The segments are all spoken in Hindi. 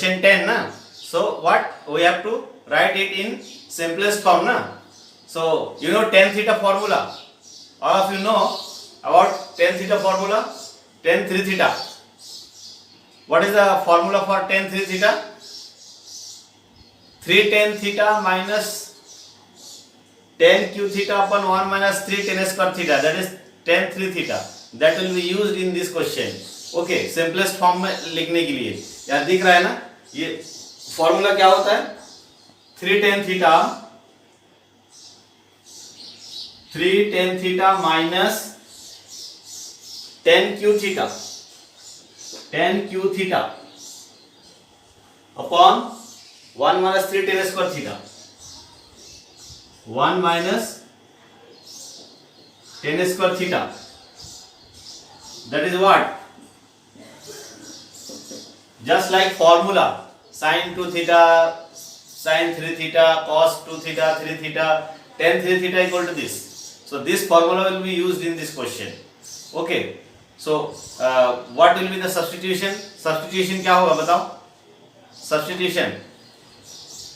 question 10 na. So what we have to write it in simplest form na. So you know tan theta formula, all of you know about tan theta formula. Tan 3 theta, what is the formula for tan 3 theta? 3 tan theta minus tan q theta upon 1 minus 3 tan square theta, that is tan 3 theta. That will be used in this question. Okay, simplest form में लिखने के लिए यहाँ दिख रहा है ना, ये फॉर्मूला क्या होता है? 3 tan theta, 3 tan theta minus tan q theta, tan q theta upon 1 minus 3 tan square theta, 1 minus tan square theta, that is what? Just like formula, sin 2 theta, sin 3 theta, cos 2 theta, 3 theta, tan 3 theta equal to this. So this formula will be used in this question. Okay, so what will be the substitution? Substitution क्या होगा बताओ? Substitution,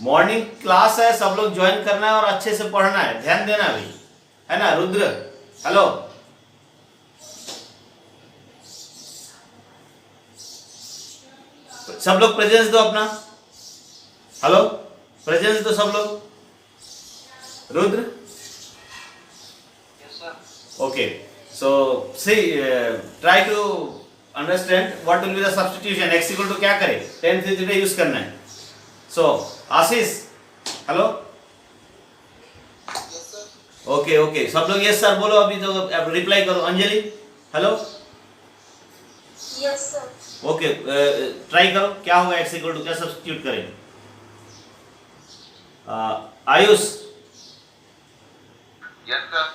मॉर्निंग क्लास है, सब लोग ज्वाइन करना है और अच्छे से पढ़ना है, ध्यान देना भाई, है ना? रुद्र, हेलो, सब लोग प्रेजेंस दो अपना, हेलो, प्रेजेंस दो सब लोग. Rudra, okay, so see try to understand what will be the substitution. X equal to क्या करें? tan 3 थीटा यूज करना है. सो आशीष, हेलो, ओके ओके, सब लोग यस सर बोलो, अभी तो रिप्लाई करो. Anjali, hello, yes sir. Okay, try करो क्या होगा, एक्स इक्वल टू क्या सब्स्टिट्यूट करें. Ayush, yes sir.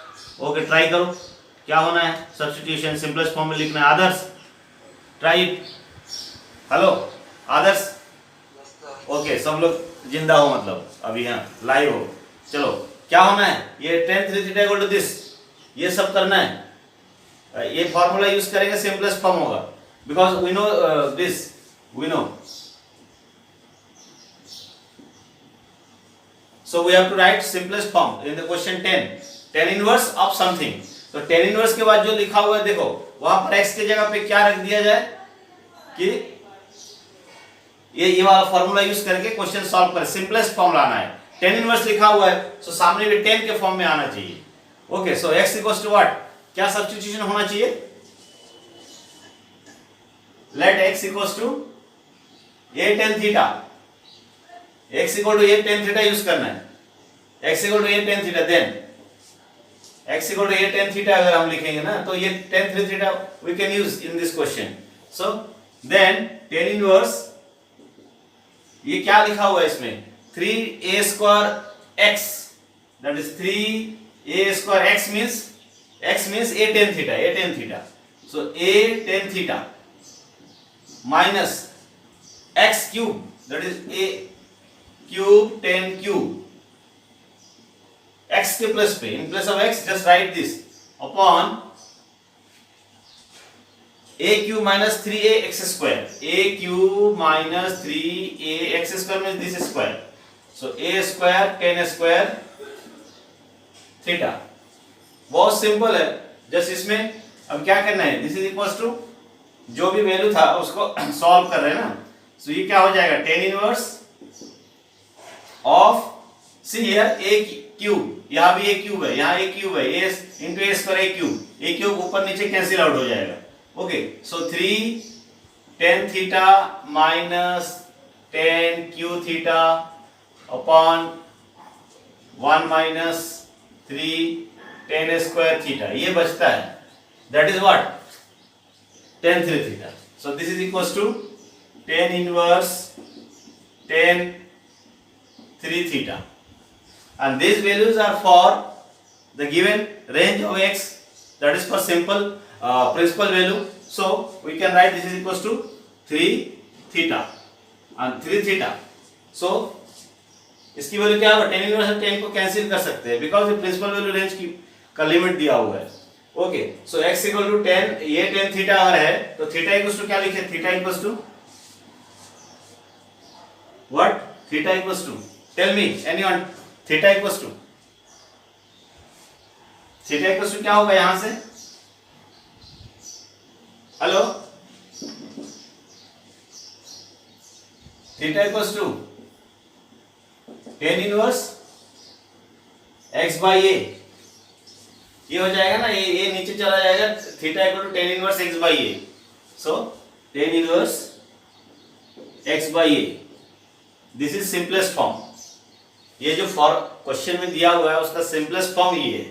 Okay, try करो क्या होना है, सब्स्टिट्यूशन सिंपलेस्ट फॉर्म में लिखना है. Adarsh, try it. Hello Adarsh, okay, सब लोग जिंदा हो, मतलब अभी यहाँ लाइव हो. चलो, क्या होना है, ये tan 3 theta equal to this, ये सब करना है. ये फॉर्मूला यूज करेंगे, सिंपलेस्ट फॉर्म होगा, because we know this, we know. So we have to write simplest form in the question 10, tan inverse of something. तो tan इनवर्स के बाद जो लिखा हुआ है देखो, वहां पर x के जगह पे क्या रख दिया जाए कि ये वाला फॉर्मूला यूज करके क्वेश्चन सॉल्व करें. सिंपलेस्ट फॉर्म लाना है. tan इनवर्स लिखा हुआ है, सो सामने भी tan के फॉर्म में आना चाहिए. Okay, so x equals to what, क्या सब्स्टिट्यूशन होना चाहिए? Let x equals to a tan theta, x equal to a tan theta use करना है. x equal to a tan theta, then x equal to a tan theta अगर हम लिखेंगे ना, तो ये tan 3 theta we can use in this question. So then tan inverse, ये क्या लिखा हुआ है इसमें, 3a square x, that is 3a square x means a tan theta. So a tan theta minus x cube, that is a cube tan cube, x के प्लस पे, in place of x just write this, upon a cube minus 3a x square. a cube minus 3a x square means this square. So a square tan square theta. बहुत सिंपल है. जस्ट इसमें अब क्या करना है, दिस इज इक्वल्स टू जो भी वैल्यू था उसको सॉल्व कर रहे हैं ना. सो ये क्या हो जाएगा, tan inverse of, see here a cube, यहाँ भी a क्यूब है, यहाँ a क्यूब है, a into a square a cube ऊपर नीचे कैंसिल आउट हो जाएगा. Okay, so 3 tan theta minus tan q theta upon 1 minus 3 tan square theta, ये बचता है, that is what, tan 3 theta. So this is equals to tan inverse tan 3 theta, and these values are for the given range of x, that is for simple principal value. So we can write this is equals to 3 theta and 3 theta. So इसकी वैल्यू क्या होगा, tan इनवर्स और tan को कैंसिल कर सकते हैं, बिकॉज ये प्रिंसिपल वैल्यू रेंज की का लिमिट दिया हुआ है. Okay, so x equal to tan, ये tan थीटा अगर है तो थीटा इक्वल्स टू क्या लिखे, theta equals to theta equals to, tell me anyone, theta equals to, theta equals to क्या होगा यहां से? Hello, theta equals to tan inverse x by a, ये हो जाएगा ना, ये नीचे चला जाएगा, theta equal to tan inverse x by a, so tan inverse x by A, this is simplest form. ये जो फॉर क्वेश्चन में दिया हुआ है उसका सिंपलेस्ट फॉर्म ये है,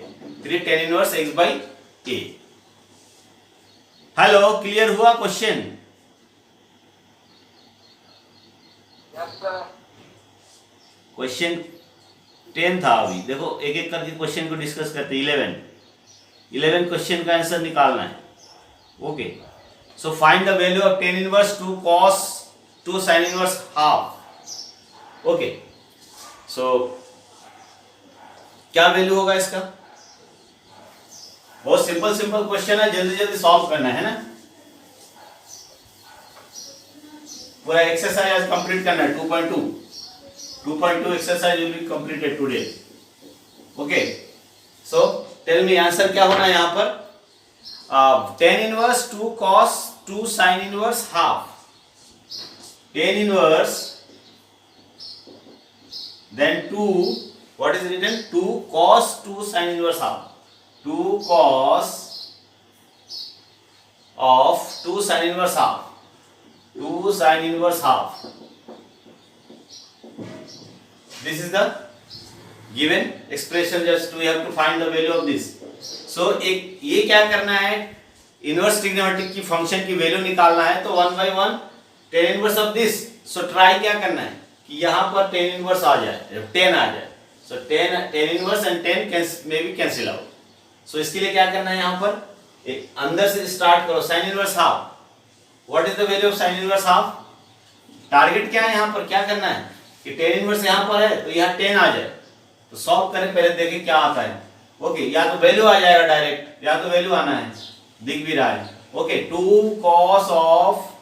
3 ten inverse x by A. Hello, clear हुआ क्वेश्चन? क्वेश्चन 10 था, अभी देखो एक एक करके क्वेश्चन को डिस्कस करते। 11 क्वेश्चन का आंसर निकालना है। Okay, so find the value of tan inverse 2 cos 2 sin inverse half. Okay, so क्या वैल्यू होगा इसका? बहुत सिंपल क्वेश्चन है, जल्दी जल्दी सॉल्व करना है ना, पूरा एक्सरसाइज कंप्लीट करना है। 2.2 exercise will be completed today. Okay, so tell me answer क्या होना है यहाँ पर? Tan inverse 2 cos 2 sin inverse half, tan inverse then 2, what is written? 2 cos 2 sin inverse half, 2 cos of 2 sin inverse half, 2 sin inverse half, this is the given expression, just we have to find the value of this. So एक ये क्या करना है, इनवर्स ट्रिग्नोमेट्रिक की फंक्शन की वैल्यू निकालना है, तो 1 by 1 tan inverse of this. So try क्या करना है कि यहाँ पर टेन इनवर्स आ जाए, 10 आ जाए, so tan inverse and 10 may be cancel out. So इसके लिए क्या करना है, यहाँ पर अंदर से स्टार्ट करो, sign inverse half. What is the value of sine inverse half? Target क्या है यहाँ पर, क्या करना है कि टेन इनवर्स यहाँ पर है तो यहाँ 10 आ जाए, तो सॉल्व करें, पहले देखें क्या आता है। ओके, या तो वैल्यू आ जाएगा डायरेक्ट, या तो वैल्यू आना है, दिख भी रहा है। Okay, 2 cos of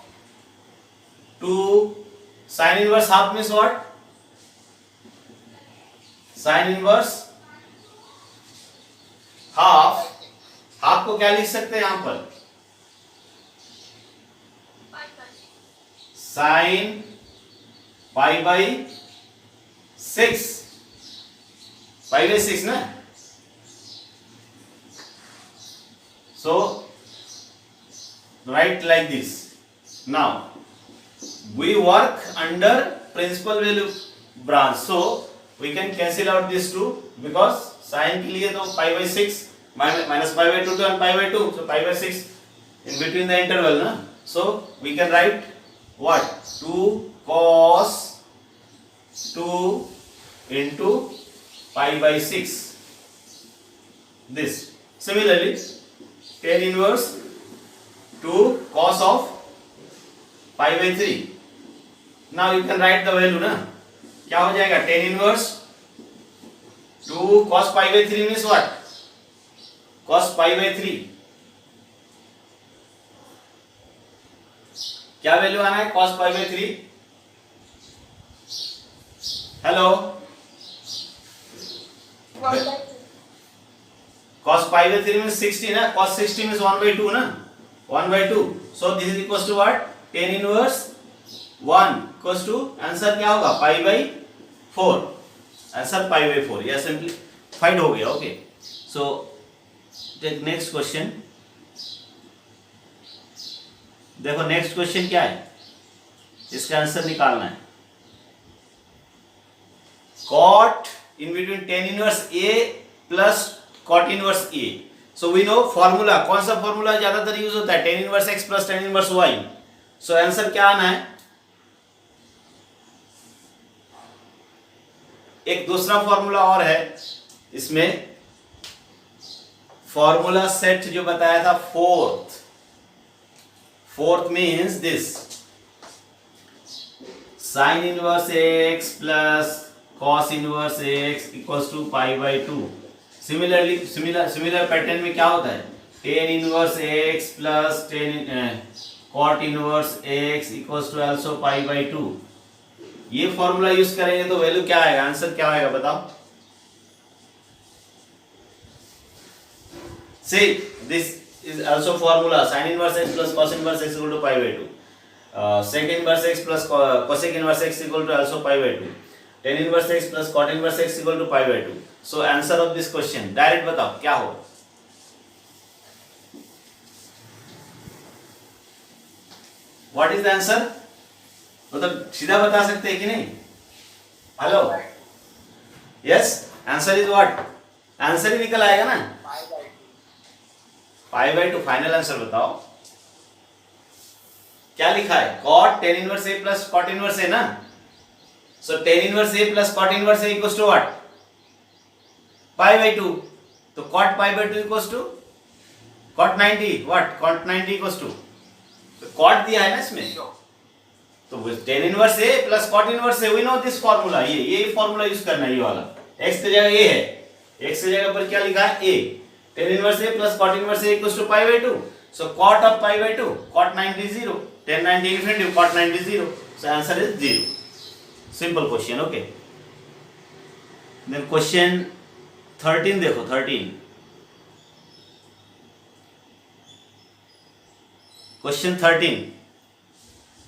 2 sin inverse half means what? sin inverse half, half को क्या लिख सकते हैं यहां पर? sin pi by 6, pi by 6 ना। So write like this. Now we work under principal value branch, so we can cancel out these two, because sin के लिए तो pi by 6 minus pi by 2 and pi by 2, so pi by 6 in between the interval ना, so we can write what? 2 cos 2 into pi by 6, this. Similarly, tan inverse 2 cos of pi by 3. Now you can write the value ना, क्या हो जाएगा? tan inverse 2 cos pi by 3 means what? cos pi by 3, क्या वैल्यू आना है cos pi by 3? Hello, cos pi by 3 means 60 ना, cos 60 means 1 by 2 ना, 1 by 2, so this is equals to what? tan inverse 1 equals to answer क्या होगा? Pi by 4, answer pi by 4, यह सिंपलीफाइड हो गया। Okay, so take next question. देखो नेक्स्ट क्वेश्चन क्या है, इसका आंसर निकालना है। cot in between tan inverse a plus cot inverse a, so we know formula, कौन सा फॉर्मूला ज्यादातर यूज होता है? tan inverse x plus tan inverse y। So answer क्या आना है? एक दूसरा फॉर्मूला और है इसमें, फॉर्मूला सेट जो बताया था, fourth means this, sin inverse x plus cos inverse x equals to pi by 2। Similarly similar pattern में क्या होता है? tan inverse x plus cot inverse x equals to also pi by 2। ये फॉर्मूला यूज करेंगे तो वैल्यू क्या आएगा, आंसर क्या आएगा बताओ। See, this is also formula sin inverse x plus cos inverse x equal to pi by 2. Sec inverse x plus cosec inverse x equal to also pi by 2. Tan inverse x plus cot inverse x equal to pi by 2. So answer of this question direct बताओ क्या होगा। What is the answer? मतलब सीधा बता सकते हैं कि नहीं? Hello, yes, answer is what, answer ही निकल आएगा ना, पाई बाई 2। फाइनल आंसर बताओ क्या लिखा है, cot tan inverse a plus cot inverse a ना। So tan inverse a plus cot inverse a equals to what, pi by 2। तो cot pi by 2 equals to cot 90 what, cot 90 equals to, तो cot दिया है ना इसमें, तो tan inverse a plus cot inverse a, we know this formula, ये फार्मूला यूज करना है, ये वाला। x की जगह a है, x की जगह पर क्या लिखा है a, tan inverse a plus cot inverse a equals to pi by 2। So cot of pi by 2, cot 90 0, tan 90 infinity, cot 90 0, so answer is 0। Simple question, okay. Then question 13 देखो, 13 question 13।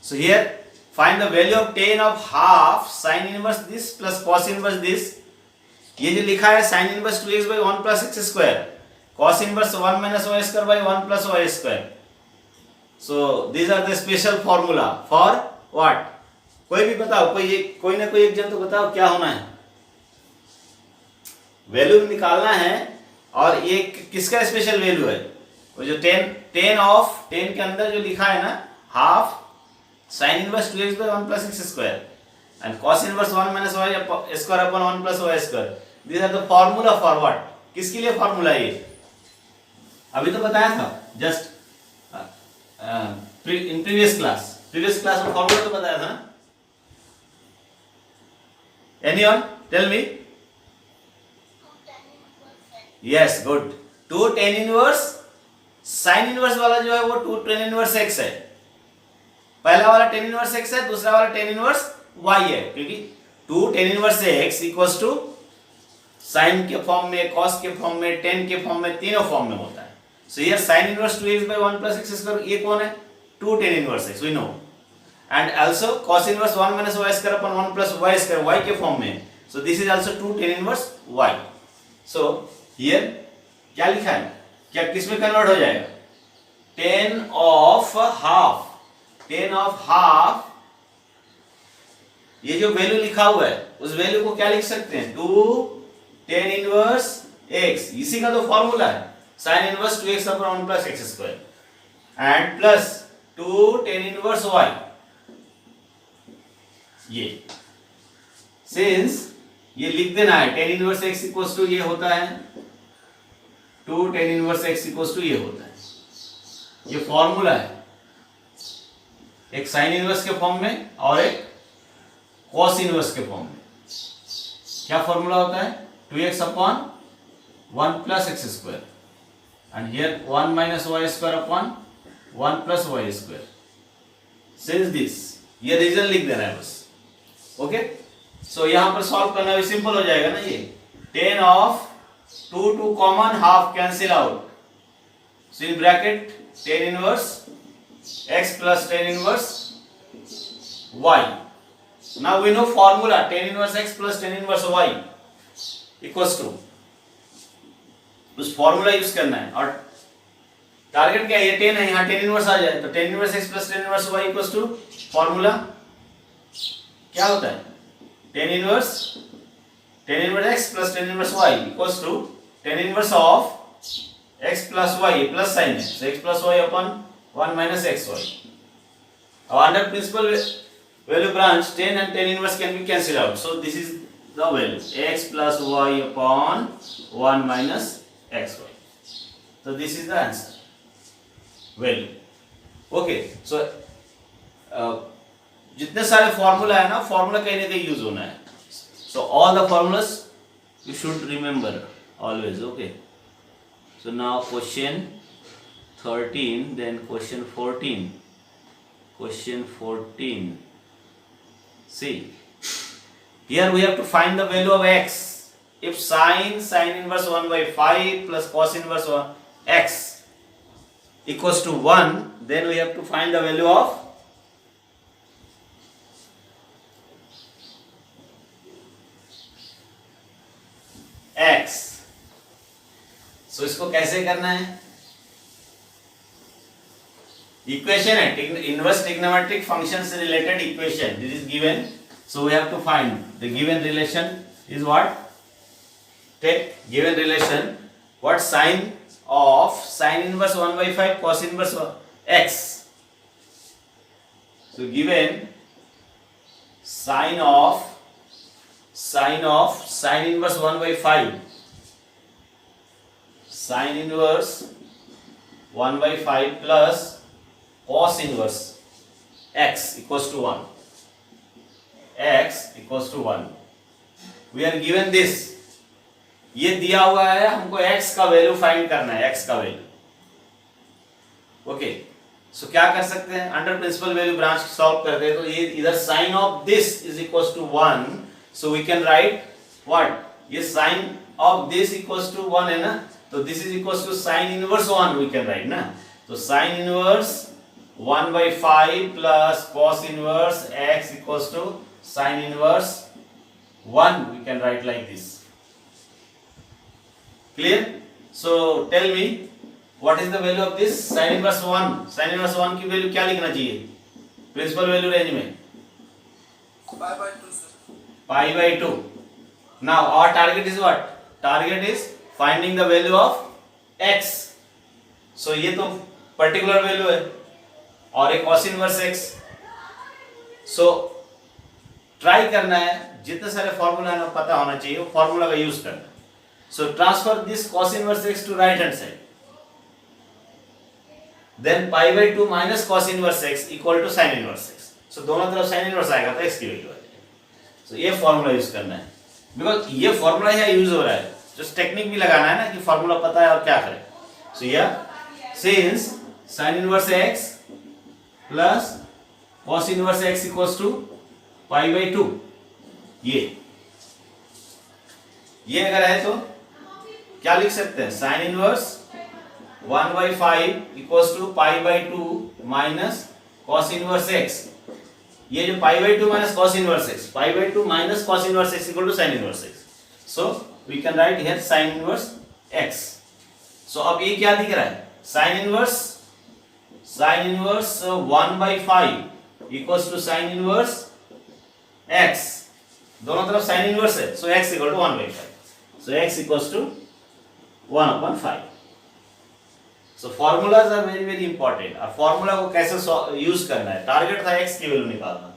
So here find the value of tan of half sin inverse this plus cos inverse this. ये जो लिखा है sin inverse 2x by 1 plus x square, cos inverse 1 minus y square by 1 plus y square. So these are the special formula for what? कोई भी बताओ, कोई ना कोई एक जन तो बताओ क्या होना है, वैल्यू निकालना है। और ये किसका स्पेशल वैल्यू है, वो जो tan के अंदर जो लिखा है ना, half sin inverse 2x by 1 plus x square and cos inverse 1 minus y square upon 1 plus y square. These are the formula for what? किसके लिए फॉर्मूला ये, अभी तो बताया था जस्ट इन प्रीवियस क्लास में फॉर्मूला तो बताया था ना। Anyone tell me, yes good, 2 tan inverse sin inverse वाला जो है वो 2 tan इनवर्स x है, पहला वाला tan इनवर्स x है, दूसरा वाला tan इनवर्स y है, क्योंकि 2 tan inverse x equals to sin के फॉर्म में, cos के फॉर्म में, tan के फॉर्म में, तीनों फॉर्म में होता है। So here sin inverse 2x by 1 plus x square, ये कौन है, 2 tan inverse x, we know. And also cos inverse 1 minus y square upon 1 plus y square, y के फॉर्म में, सो this is also 2 tan inverse y। So here क्या लिखा है, क्या किस में कन्वर्ट हो जाएगा, tan ऑफ हाफ, ये जो वैल्यू लिखा हुआ है उस वैल्यू को क्या लिख सकते हैं, 2 tan इनवर्स x, इसी का तो फॉर्मूला है, sin inverse 2x upon 1 plus x square and plus 2 tan inverse y। ये सिंस ये लिख देना है, tan inverse x equals to ये होता है, 2 tan inverse x equals to ये होता है, ये फॉर्मूला है, एक sin इनवर्स के फॉर्म में और एक cos इनवर्स के फॉर्म में। क्या फॉर्मूला होता है, 2x upon 1 plus x square and here 1 minus y square upon 1 plus y square. Since this, ये रीजन लिख देना है बस, ओके। सो यहाँ पर सॉल्व करना भी सिंपल हो जाएगा ना, ये tan of 2 common, half cancel out, so in bracket tan inverse x plus tan inverse y। Now we know formula, tan inverse x plus tan inverse y equals to, उस फॉर्मूला यूज करना है। और टारगेट क्या है, ये 10 है, यहाँ tan इनवर्स आ जाए, तो tan inverse x plus tan inverse y equals to formula क्या होता है, tan inverse x plus tan inverse y equals to tan inverse of x plus y, plus sign है, so x plus y upon 1 minus xy। अब under principal value branch, tan and tan inverse can be cancelled out, so this is the value, x plus y upon 1 minus xy, so this is the answer value, okay। So जितने सारे फॉर्मूला है ना, फॉर्मूला कहीं ना कहीं यूज होना है, so all the formulas you should remember always, okay। So now question 13, then question 14, see Here we have to find the value of x. If sin inverse 1 by 5 plus cos inverse 1 x equals to 1, then we have to find the value of x. So इसको कैसे करना है? इक्वेशन है, इनवर्स ट्रिग्नोमेट्रिक फंक्शन से related equation, this is given, so we have to find the given relation is what? Take given relation, what sin of sin inverse 1 by 5 cos inverse x. So given sin inverse 1 by 5, sin inverse 1 by 5 plus cos inverse x equals to 1. X equals to 1. We are given this. ये दिया हुआ है, हमको x का वैल्यू फाइंड करना है, x का वैल्यू. ओके, सो क्या कर सकते हैं? Under principal value branch solve करते हैं तो ये इधर sine of this is equals to 1, so we can write what? ये sine of this equals to 1 है ना, तो this is equals to sine inverse 1 we can write ना. तो sine inverse 1 by 5 plus cos inverse x equals to sin inverse 1, we can write like this. Clear? So tell me what is the value of this sin inverse 1? Sin inverse 1 की वैल्यू क्या लिखना चाहिए प्रिंसिपल वैल्यू रेंज में? pi by 2 sir. Pi by 2. Now our target is what? Target is finding the value of x. So ये तो पर्टिकुलर वैल्यू है और एक cos inverse x. So try करना है, जितने सारे फॉर्मूला है ना पता होना चाहिए, वो फॉर्मूला का यूज करना. So transfer this cos inverse x to right hand side, then pi by 2 minus cos inverse x equal to sin inverse x. So दोनों तरफ sin इनवर्स आएगा तो x की वैल्यू आ जाएगी. सो ये फॉर्मूला यूज करना है, बिकॉज ये फॉर्मूला यहाँ यूज हो रहा है, जस्ट टेक्निक भी लगाना है ना कि फॉर्मूला पता है और क्या करें. So here since sin inverse x plus cos inverse x equals to pi by 2, ये अगर है तो क्या लिख सकते हैं? sin inverse 1 by 5 equals to pi by 2 minus cos inverse x. ये जो pi by 2 minus cos inverse x, pi by 2 minus cos inverse x equal to sin inverse x. So we can write here sin inverse x. सो अब ये क्या दिख रहा है? sin inverse 1 by 5 equals to sin inverse x. दोनों तरफ sin इनवर्स है, so x equal to 1 by 5. So x equals to 1 upon 5. So formulas are very very important. और फॉर्मूला को कैसे यूज करना है? टारगेट था x की वैल्यू निकालना,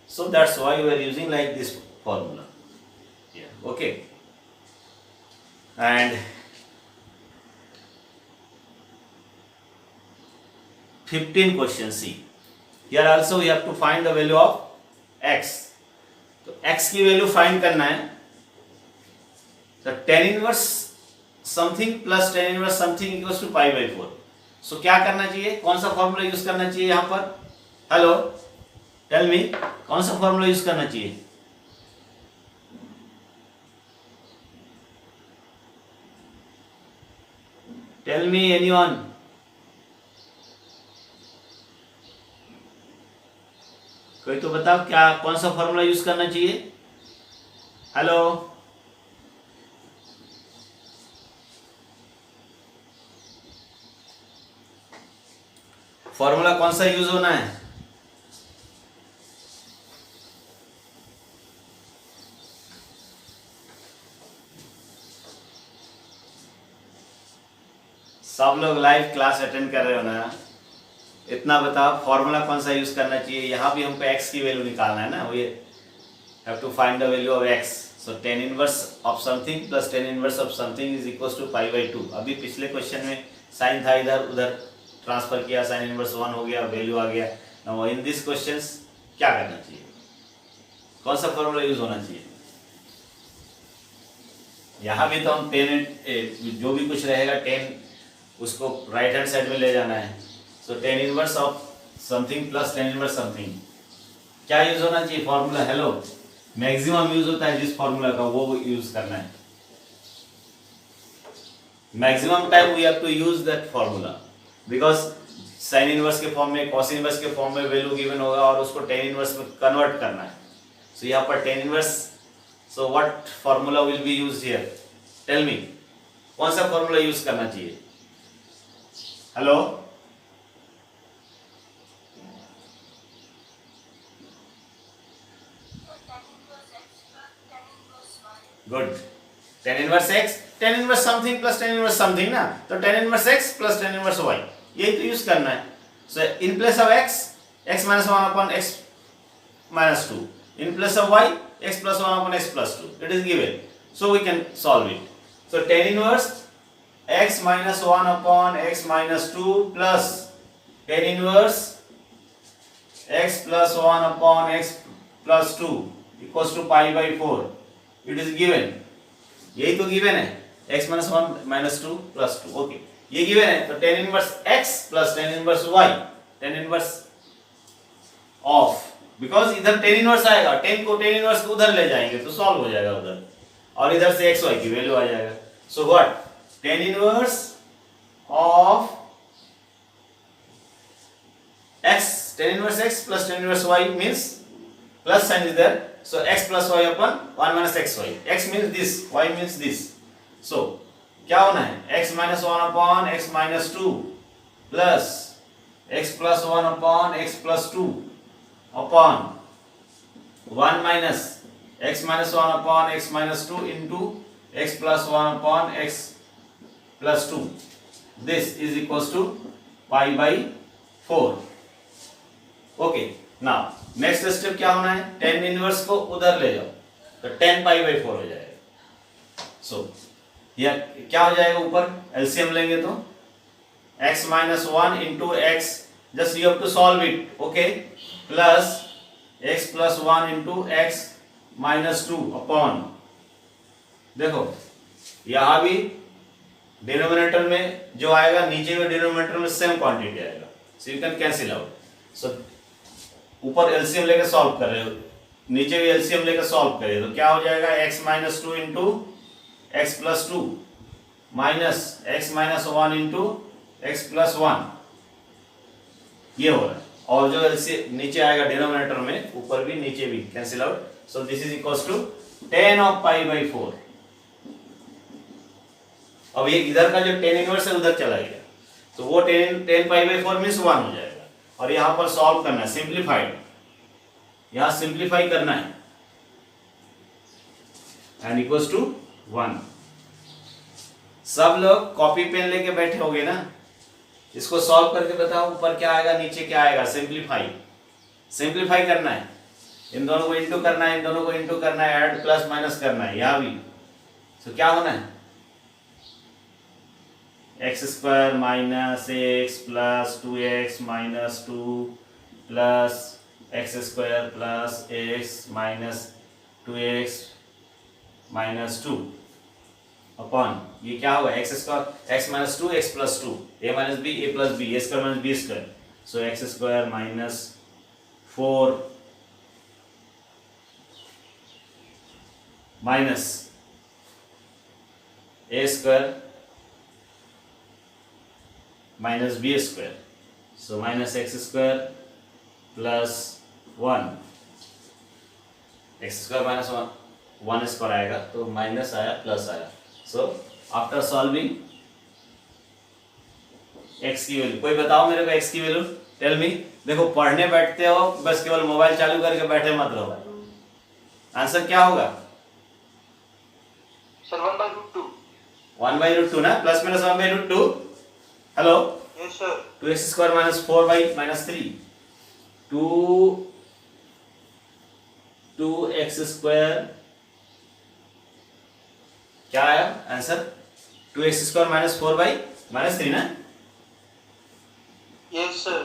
so that's why we are using like this formula. Okay, and 15 question C. Here also we have to find the value of x. तो x की वैल्यू फाइंड करना है. तो tan inverse something plus tan inverse something equals to pi by 4. So क्या करना चाहिए? कौन सा फॉर्मूला यूज करना चाहिए यहाँ पर? हेलो, टेल मी, कौन सा फॉर्मूला यूज करना चाहिए? Tell me anyone. कोई तो बताओ, क्या कौन सा फॉर्मूला यूज करना चाहिए? हेलो, फॉर्मूला कौन सा यूज होना है? सब लोग लाइव क्लास अटेंड कर रहे हो ना? इतना बताओ फॉर्मूला कौन सा यूज करना चाहिए. यहाँ भी हमको x की वैल्यू निकालना है ना, we have to find the value of x. So tan inverse of something plus tan inverse of something is equals to pi by 2. अभी पिछले क्वेश्चन में साइन था, इधर उधर ट्रांसफर किया, साइन इनवर्स 1 हो गया, वैल्यू आ गया. नाउ इन दिस क्वेश्चंस क्या करना चाहिए? कौन सा फॉर्मूला यूज होना चाहिए? यहाँ भी तो हम tan जो भी कुछ रहेगा tan उसको राइट हैंड साइड में ले जाना है. सो tan inverse of something plus tan inverse something क्या यूज होना चाहिए फॉर्मूला? हेलो, मैक्सिमम यूज होता है जिस फॉर्मूला का वो यूज करना है। Maximum time we have to use that formula because sine inverse के फॉर्म में, कॉस इनवर्स के फॉर्म में वैल्यू गिवन होगा और उसको टेन इनवर्स में कन्वर्ट करना है। सो यहाँ पर tan inverse, so what formula will be used here, tell me, कौन सा फॉर्मूला यूज करना चाहिए? Hello, good. Tan inverse x, tan inverse something plus tan inverse something ना, तो tan inverse x plus tan inverse y, यही तो यूज करना है। So in place of x, x minus one upon x minus two, in place of y, x plus 1 upon x plus 2, it is given, so we can solve it. So tan inverse x minus 1 upon x minus 2 plus tan inverse x plus 1 upon x plus 2 equals to pi by 4, it is given, यही तो given है, x minus 1 minus 2 plus 2, okay, ये given है, तो tan inverse x plus tan inverse y, tan inverse of, because इधर टेन इनवर्स आएगा, टेन इनवर्स को उधर ले जाएंगे तो सॉल्व हो जाएगा उधर, और इधर से एक्स वाई की वैल्यू आ जाएगा। So what, tan inverse of x, tan inverse x plus tan inverse y means plus sign is there, so x plus y upon 1 minus x y, x means this, y means this. So क्या होना है, x minus 1 upon x minus 2 plus x plus 1 upon x plus 2 upon 1 minus x minus 1 upon x minus 2 into x plus 1 upon x plus 2. This is equals to pi by 4. Okay. Now next step क्या होना है, tan inverse को उधर ले जाओ तो tan pi by 4 हो जाएगा। So यह क्या हो जाएगा, ऊपर LCM लेंगे तो x minus 1 into x, just you have to solve it, okay, plus x plus 1 into x minus 2 upon, देखो यहां भी डिनोमिनेटर में जो आएगा नीचे में डिनोमिनेटर में सेम क्वांटिटी आएगा, so you can cancel out. So ऊपर एलसीएम लेकर सॉल्व कर रहे हो, नीचे भी एलसीएम लेकर सॉल्व करिए तो क्या हो जाएगा, x minus 2 into x plus 2 minus x minus 1 into x plus 1, ये हो रहा है, और जो एलसीएम नीचे आएगा डिनोमिनेटर में, ऊपर भी नीचे भी cancel out, so this is equals to tan of pi by 4। अब ये इधर का जो tan इनवर्स है उधर चला गया, तो वो tan पाई बाई 4 मींस 1 हो जाएगा, और यहां पर सॉल्व करना है, सिंप्लीफाइड, यहां सिंप्लीफाई करना है एंड इक्वल्स टू 1। सब लोग कॉपी पेन लेके बैठे होगे ना, इसको सॉल्व करके बताओ ऊपर क्या आएगा नीचे क्या आएगा, सिंप्लीफाई करना है, इन दोनों को इंटू करना है, इन दोनों को इंटू करना है, ऐड प्लस माइनस करना है यहां भी। तो क्या होना है, x square minus x plus 2x minus 2 plus x square plus x minus 2x minus 2 upon, ये क्या होगा, x square x minus 2 x plus 2, a minus b a plus b, a square minus b square, so x square minus 4 minus a square minus b square, so minus x square plus 1, x square minus 1 square आएगा तो माइनस आया प्लस आया। सो आफ्टर सॉल्विंग x की वैल्यू, कोई बताओ मेरे को x की वैल्यू, टेल मी। देखो पढ़ने बैठते हो बस केवल मोबाइल चालू करके बैठे मत रहो, आंसर क्या होगा सर 1/√2, 1/√2 ना, plus minus 1/√2, hello, yes sir, 2x square minus 4 by minus 3, 2x square क्या आया answer, 2x square minus 4 by minus 3 ना, yes sir,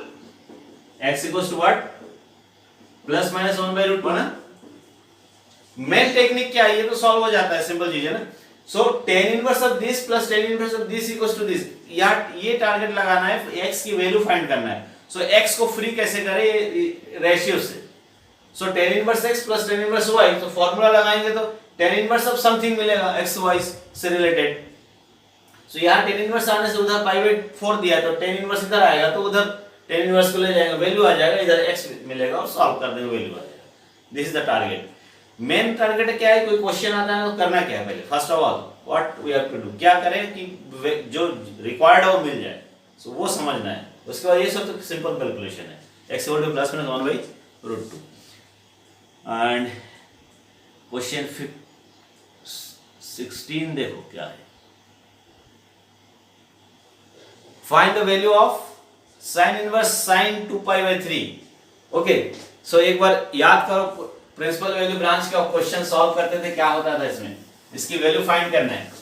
x equals to what, plus minus 1/√2 ना। मेन टेक्निक क्या है, ये तो सॉल्व हो जाता है, सिंपल चीज है ना। So tan inverse of this plus tan inverse of this equals to this, ये टारगेट लगाना है, x की वैल्यू फाइंड करना है। सो x को फ्री कैसे करें, रेशियो से, सो tan inverse x plus tan inverse y, तो फॉर्मूला लगाएंगे तो tan इनवर्स ऑफ समथिंग मिलेगा x y से रिलेटेड। सो यहाँ tan इनवर्स आने से उधर पाई बाई 4 दिया है, तो tan इनवर्स इधर आएगा तो उधर tan इनवर्स को ले जाएंगे, वैल्यू आ जाएगा, इधर x मिलेगा और सॉल्व कर देंगे, वैल्यू आ जाएगा। This is the target. Main target क्या है, कोई क्वेश्चन आता है तो करना क्या है, पहले first of all what we have to do, क्या करें कि जो रिक्वायर्ड है वो मिल जाए, सो वो समझना है। उसके बाद ये सब तो सिंपल कैलकुलेशन है, x equal to plus minus 1/√2। And question 16 देखो क्या है, find the value of sin inverse sin 2π/3। Okay, so एक बार याद करो प्रिंसिपल वैल्यू ब्रांच का क्वेश्चन सॉल्व करते थे, क्या होता था इसमें, इसकी वैल्यू फाइंड करना है।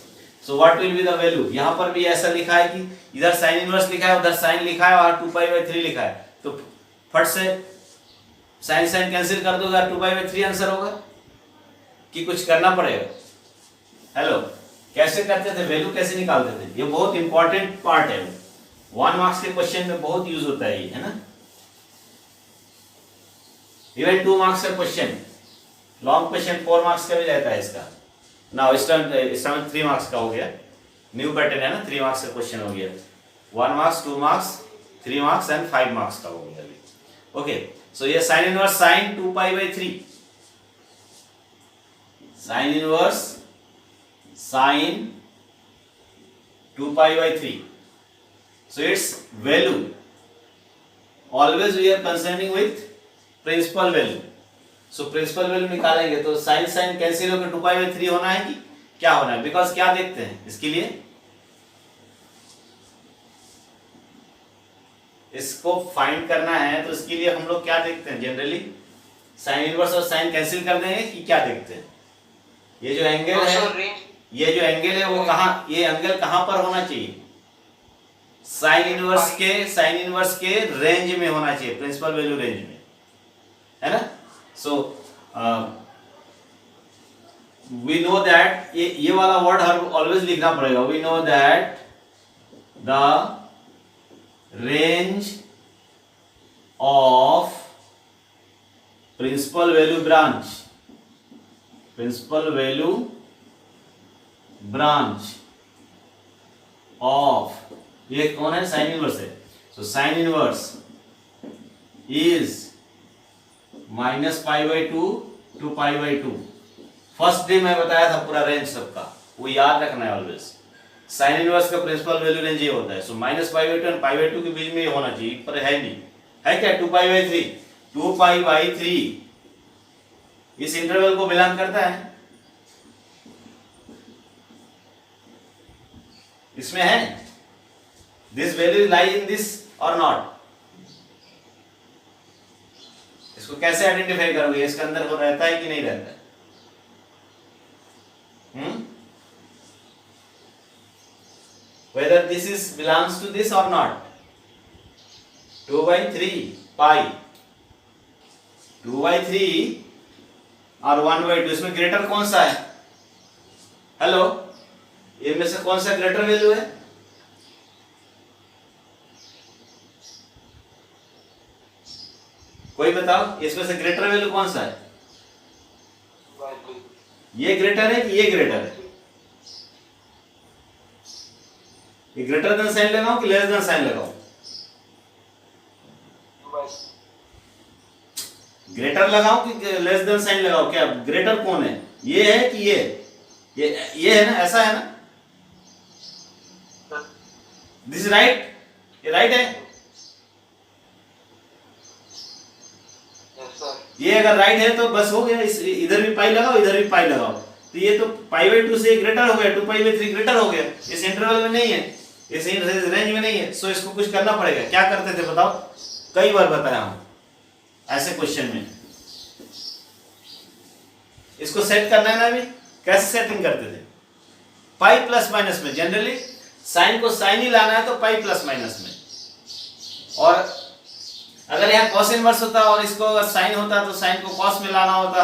So what will be the value, यहां पर भी ऐसा लिखा है कि इधर sin इनवर्स लिखा है, उधर sin लिखा है और 2π/3 लिखा है, तो फट से sin कैंसिल कर दोगे, 2π/3 आंसर होगा कि कुछ करना पड़ेगा। हेलो, कैसे करते थे, वैल्यू कैसे निकालते थे, ये बहुत इंपॉर्टेंट पार्ट है, 1 मार्क्स के क्वेश्चन में बहुत यूज होता है ये, है ना। इवन 2 मार्क्स का क्वेश्चन, लॉन्ग क्वेश्चन 4 मार्क्स का भी रहता है इसका। नाउ इस टाइम 3 मार्क्स का हो गया, न्यू पैटर्न है ना, 3 मार्क्स का क्वेश्चन हो गया, 1 marks 2 marks 3 marks and 5 marks का हो गया अभी। ओके, सो ये sin inverse sin 2π/3, sin inverse sin 2π/3, so its value always we are concerning with principal value, so principal value निकालेंगे तो sin कैंसिल होकर 2π/3 होना है कि क्या होना है, बिकॉज क्या देखते हैं इसके लिए, इसको फाइंड करना है, तो इसके लिए हम लोग क्या देखते हैं जनरली, sin इनवर्स और sin कैंसिल कर देंगे कि क्या देखते हैं, ये जो एंगल है, ये जो एंगल है वो कहां, ये एंगल कहां पर होना चाहिए, sin इनवर्स के रेंज में होना चाहिए, प्रिंसिपल वैल्यू रेंज में, है ना। सो वी नो दैट, ये वाला वर्ड हर ऑलवेज लिखना पड़ेगा, we know that the range of principal value branch, principal value branch of, ये कौन है, sin इनवर्स है, सो sin inverse is -π/2 to π/2। First day मैं बताया था पूरा रेंज सबका, वो याद रखना है ऑलवेज। sin इनवर्स का प्रिंसिपल वैल्यू रेंज ये होता है, सो -π/2 और π/2 के बीच में ये होना चाहिए, पर है नहीं, है क्या, 2π/3, 2π/3 इस इंटरवल को बिलोंग करता है, इसमें है, this value lie in this और नॉट, इसको कैसे आइडेंटिफाई करोगे, इसके अंदर वो रहता है कि नहीं रहता है, whether this is belongs to this or not, 2/3 पाई 2/3 और 1/2, इसमें ग्रेटर कौन सा है, हेलो, ये में से कौन सा ग्रेटर वैल्यू है, कोई बताओ, इसमें से ग्रेटर वैल्यू कौन सा है, ये ग्रेटर है कि ये ग्रेटर है, ये ग्रेटर देन साइन लगाऊं कि लेस देन साइन लगाऊं, ग्रेटर लगाऊं कि लेस देन साइन लगाऊं, क्या ग्रेटर कौन है, ये है कि ये है ना, ऐसा है ना, दिस राइट, ये राइट है, ये अगर राइट है तो बस हो गया, इधर भी पाई लगाओ इधर भी पाई लगाओ, तो ये तो π/2 से ग्रेटर हो गया, 2π/3 ग्रेटर हो गया, इस इंटरवल में नहीं है, इस रेंज में नहीं है, सो इसको कुछ करना पड़ेगा। क्या करते थे बताओ, कई बार बताया हूं ऐसे क्वेश्चन में, इसको सेट करना है ना, अभी कैसे सेटिंग करते थे, पाई प्लस माइनस में, जनरली साइन को साइन ही लाना है तो पाई प्लस माइनस में, और अगर यहाँ cos इनवर्स होता और इसको अगर साइन होता तो साइन को cos में लाना होता,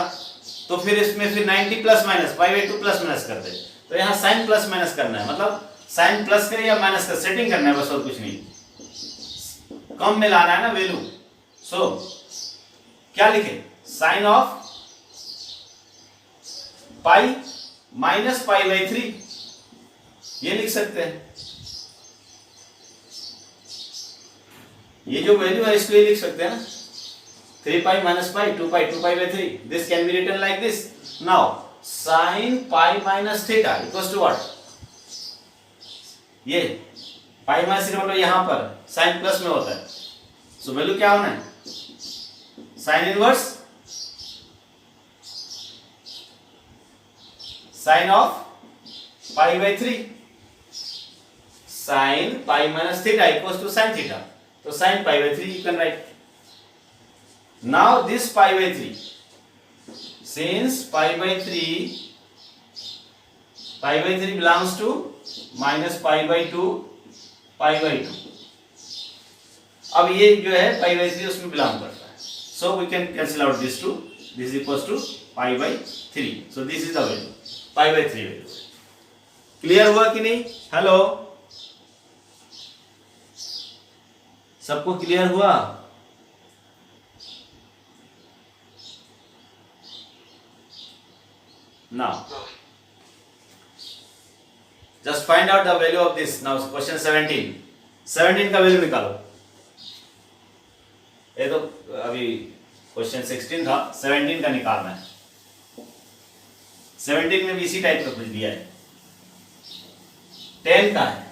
तो फिर इसमें फिर 90 प्लस माइनस π/2 प्लस माइनस करते, तो यहाँ साइन प्लस माइनस करना है, मतलब साइन प्लस करे या माइनस कर, सेटिंग करना है बस, और कुछ नहीं, कम में लाना है ना वैल्यू। सो क्या लिखे, sine of pi minus pi by 3, ये लिख सकते हैं। ये जो वैल्यू है इसको ये लिख सकते हैं ना, 3 pi minus pi 2 pi by 3, this can be written like this. Now sine pi minus theta equals to what, ये पाई माइनस थीटा मतलब यहां पर साइन प्लस में होता है, सो वैल्यू क्या होना है, sine inverse sine of pi by 3, sine pi minus theta equals to sine theta, तो sine pi by 3 you can write. Now this pi by 3, since pi by 3 belongs to minus pi by 2 pi by 2, अब ये जो है pi by 3 उसमें बिलोंग करता है, so we can cancel out this 2, this is equals to pi by 3, so this is the value pi by 3 value. Clear हुआ कि नहीं? हेलो, सबको क्लियर हुआ? Now just find out the value of this. Now question 17 का वैल्यू निकालो। ये तो अभी क्वेश्चन 16 था, 17 का निकालना है। 17 में भी इसी टाइप का कुछ दिया है। 10 का है,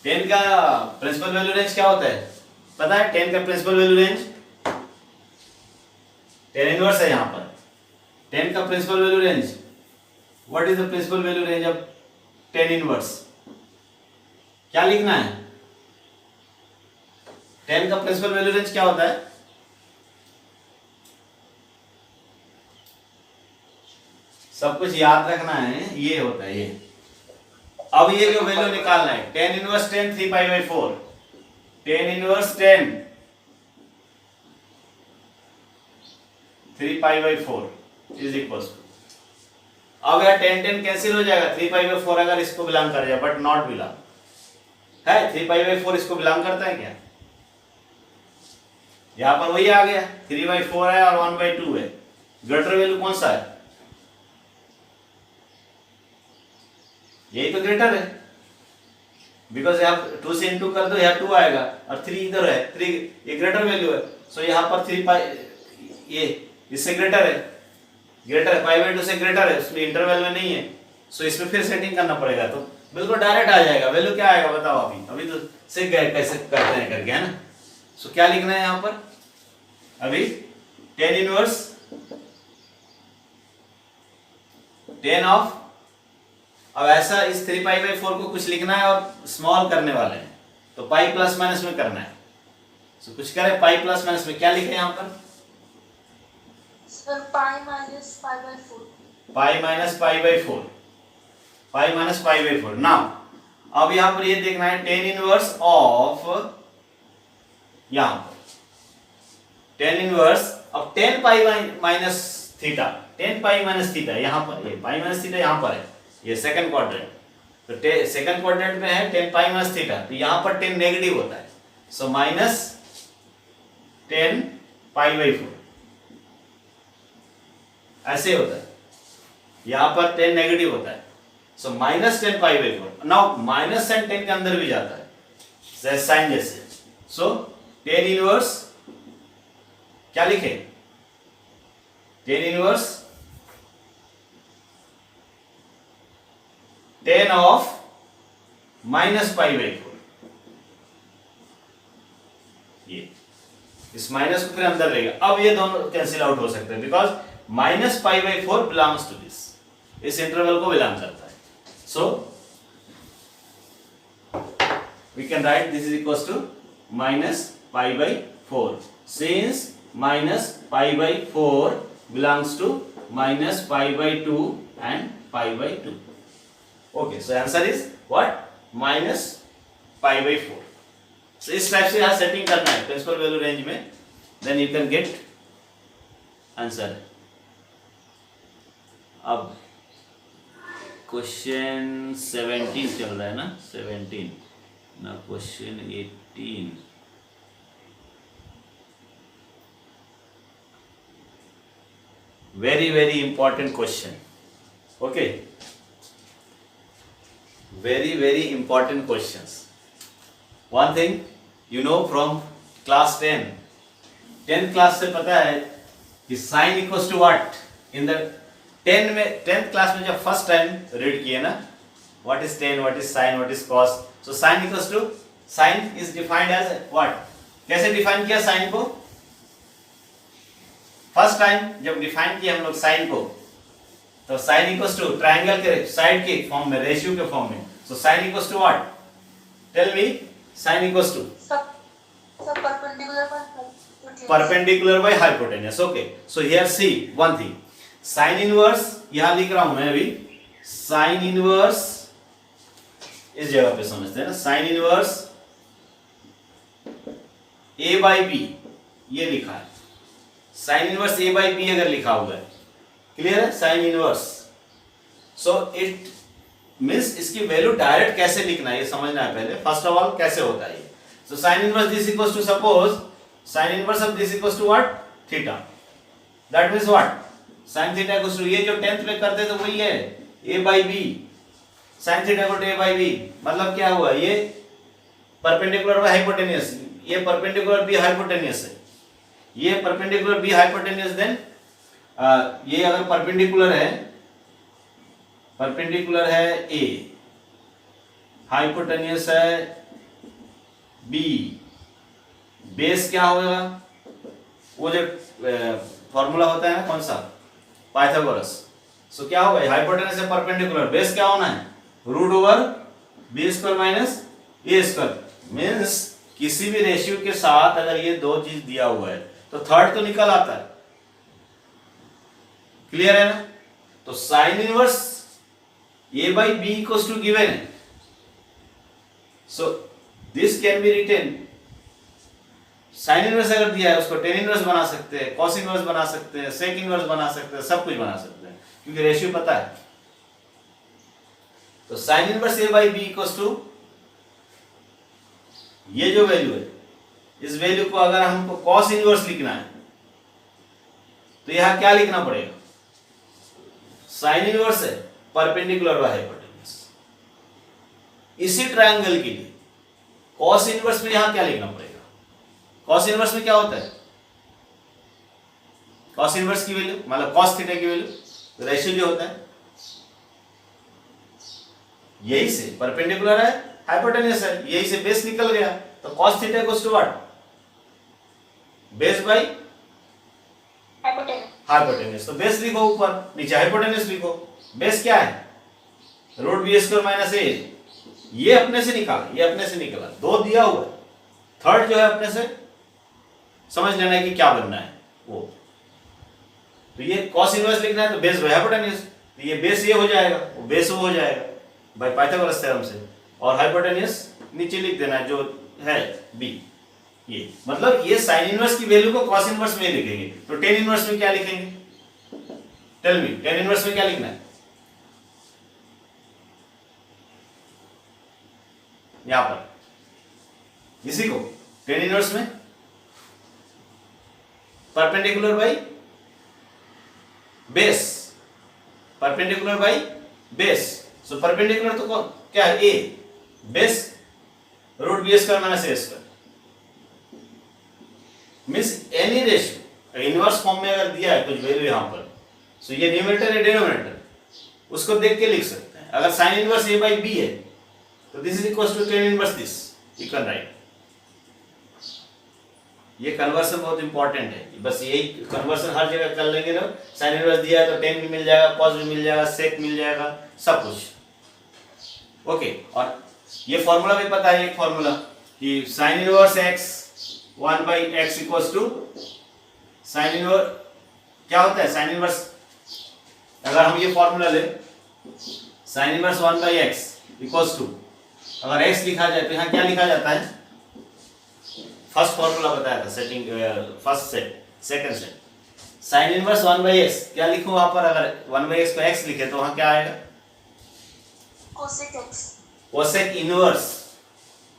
10 का प्रिंसिपल वैल्यू रेंज क्या होता है पता है? 10 का प्रिंसिपल वैल्यू रेंज 10 इनवर्स है यहाँ पर। 10 का principal value range, what is the principal value range of 10 inverse? क्या लिखना है? 10 का प्रिंसिपल वैल्यू रेंज क्या होता है? सब कुछ याद रखना है, ये होता है ये। अब ये जो वैल्यू निकालना है 10 inverse 10 3 pi by 4, 10 inverse 10 3 pi by 4 is equal to, अब यार 10 कैंसिल हो जाएगा, 3 पाई बाई 4 अगर इसको बिलोंग कर जाए, बट नॉट बिलोंग है। 3 पाई बाई 4 इसको बिलोंग करता है क्या? यहां पर वही आ गया, 3 बाई 4 है और 1 बाई 2 है। ग्रेटर वैल्यू कौन सा है? यही तो ग्रेटर है, बिकॉज यहाँ 2 से इनटू कर दो, यहाँ 2 आएगा और 3 इधर है, 3 ये ग्रेटर वैल्यू है, सो यहाँ पर 3 पाई ये इससे ग्रेटर है, पाई बाई 2 से ग्रेटर है, उसमें इंटरवल में नहीं है, सो इसमें फिर सेटिंग करना पड़ेगा, तो बिल्कुल डायरेक्ट आ जाएगा। वैल्यू क्या आएगा बताओ? अभी तो सीख गए कैसे करते हैं करके, है ना? सो क्या लिखना है यहाँ पर? अभी 10 इनवर्स 10 ऑफ, अब ऐसा इस 3 पाई बाई 4 को कुछ लिखना है और स्मॉल करने वाले हैं, तो पाई प्लस माइनस में करना है। सो कुछ करें पाई प्लस माइनस में, क्या लिखे यहाँ पर? Sir pi minus pi by 4, pi minus pi by 4, pi minus pi by 4। Now अब यहाँ पर ये देखना है 10 इनवर्स ऑफ, यहाँ पर 10 inverse of 10 pi minus theta, 10 pi minus theta यहाँ पर, ये पाई माइनस थीटा यहाँ पर है, ये सेकंड क्वाड्रेंट, तो सेकंड क्वाड्रेंट में है 10 पाई माइनस थीटा, तो यहाँ पर 10 नेगेटिव होता है, सो माइनस 10 पाई बाई 4 ऐसे होता है। यहाँ पर 10 नेगेटिव होता है, so minus 10 pi by 4। Now minus sine 10 के अंदर भी जाता है साइन जैसे, सो 10 इनवर्स क्या लिखे? 10 inverse 10 of minus pi by 4, ये इस माइनस को फिर अंदर रहेगा। अब ये दोनों कैंसिल आउट हो सकते हैं, because minus pi by 4 belongs to this, इस इंटरवल को बिलोंग करता है, so we can write this is equals to minus pi by 4, since minus pi by 4 belongs to minus pi by 2 and pi by 2. Okay, so answer is what? Minus pi by 4. So इस टाइप से यहाँ सेटिंग करना है प्रिंसिपल वैल्यू रेंज में, then you can get answer. अब क्वेश्चन 17 चल रहा है ना, 17 ना, question 18 very important question. Okay, very important questions. One thing you know from class 10th class से पता है कि sine equals to what in the 10th class में जब फर्स्ट टाइम रीड किए ना, what is tan, what is sine, what is cos. So sine equals to, sine is defined as what. कैसे डिफाइन किया साइन को? फर्स्ट टाइम जब डिफाइन किया हम लोग साइन को, तो साइन इक्वल्स टू ट्रायंगल के साइड के फॉर्म में, रेशियो के फॉर्म में. सो sine equals to what? Tell me. Sine equals to perpendicular by hypotenuse. Okay, so here see one thing, sin inverse यहां लिख रहा हूं मैं अभी. sin inverse इस जगह पे समझते हैं ना, sin inverse a by b ये लिखा है. sin inverse a by b अगर लिखा हुआ है, क्लियर है? sin inverse, so it means इसकी वैल्यू डायरेक्ट कैसे लिखना है ये समझना है पहले. फर्स्ट ऑफ ऑल कैसे होता है ये? so sin inverse this equals to, suppose sin inverse of this equals to what? Theta. that means what? sin theta equals to, ये जो 10th में करते तो वही है a by b. sin theta equal to a by b मतलब क्या हुआ? ये परपेंडिकुलर बाय हाइपोटेन्यूस, ये परपेंडिकुलर b हाइपोटेन्यूस है, ये परपेंडिकुलर b हाइपोटेन्यूस. देन ये अगर परपेंडिकुलर है a, हाइपोटेन्यूस है b, बेस क्या होगा? वो जो फॉर्मूला होता है ना, कौन सा? पाइथागोरस. सो क्या होगा? हाइपोटेनस से परपेंडिकुलर, बेस क्या होना है? Root over b square minus a square. Means किसी भी रेशियो के साथ अगर ये दो चीज दिया हुआ है तो थर्ड तो निकल आता है. क्लियर है ना? तो sine inverse a by b equals to given है. So this can be written. Sine inverse अगर दिया है उसको टेन इनवर्स बना सकते हैं, कॉस इनवर्स बना सकते हैं, सेक इनवर्स बना सकते हैं, सब कुछ बना सकते हैं क्योंकि रेशियो पता है. तो sine inverse a by b equals to ये जो वैल्यू है, इस वैल्यू को अगर हमको कॉस इनवर्स लिखना है तो यहां क्या लिखना पड़ेगा? साइन इनवर्स है परपेंडिकुलर बाय हाइपोटेन्यूस. इसी ट्रायंगल के लिए कॉस इनवर्स में यहां क्या लिखना पड़ेगा? कॉस इनवर्स में क्या होता है? कॉस इनवर्स की वैल्यू मतलब कॉस थीटा की वैल्यू रेशियो जो होता है, यही से परपेंडिकुलर है, हाइपोटेन्यूस है, यही से बेस निकल गया. तो cos theta equals to what? Base by hypotenuse. तो बेस लिखो ऊपर, नीचे हाइपोटेन्यूस लिखो. बेस क्या है? Root b square minus a. ये अपने से निकाला, ये अपने से निकला, दो दिया हुआ है, थर्ड जो है अपने से समझ लेना है कि क्या बनना है वो. तो ये कॉस इनवर्स लिखना है तो बेस बाय हाइपोटेन्यूस, तो ये बेस ये हो जाएगा, वो बेस वो हो जाएगा बाय पाइथागोरस थ्योरम से, और हाइपोटेन्यूस नीचे लिख देना है जो है बी. ये मतलब ये साइन इनवर्स की वैल्यू को कॉस इनवर्स में लिखेंगे. तो टेन इनवर्स में क्या लिखेंगे? टेल मी, टेन इनवर्स में क्या लिखना है? यहां पर इसी को टेन इनवर्स में perpendicular by base, perpendicular by base. So perpendicular तो क्या है? A, base root b square minus a square. Means any ratio inverse form में अगर दिया है कुछ वैल्यू यहां पर, सो ये न्यूमरेटर है डिनोमिनेटर, उसको देख के लिख सकते हैं. अगर sine inverse a by b है तो this is equals to tan inverse this. You can write. ये कन्वर्सन बहुत इंपॉर्टेंट है, बस यही कन्वर्सन हर जगह कर लेंगे ना. साइन इनवर्स दिया है तो टेन भी मिल जाएगा, कॉस भी मिल जाएगा, सेक मिल जाएगा, सब कुछ. ओके, और ये फॉर्मूला भी पता है, एक फॉर्मूला कि sine inverse x 1 by x equals to sine inverse क्या होता है? साइन इनवर्स अगर हम ये फॉर्मूला ले, sine inverse 1 by x equals to, अगर एक्स लिखा जाए तो यहाँ क्या लिखा जाता है? फर्स्ट फॉर्मूला बताया था, setting first set, second set. Sign inverse 1 by x क्या लिखूं वहां पर? अगर 1 बाई एक्स को एक्स लिखे तो वहां क्या आएगा? Cosec x. Cosec inverse.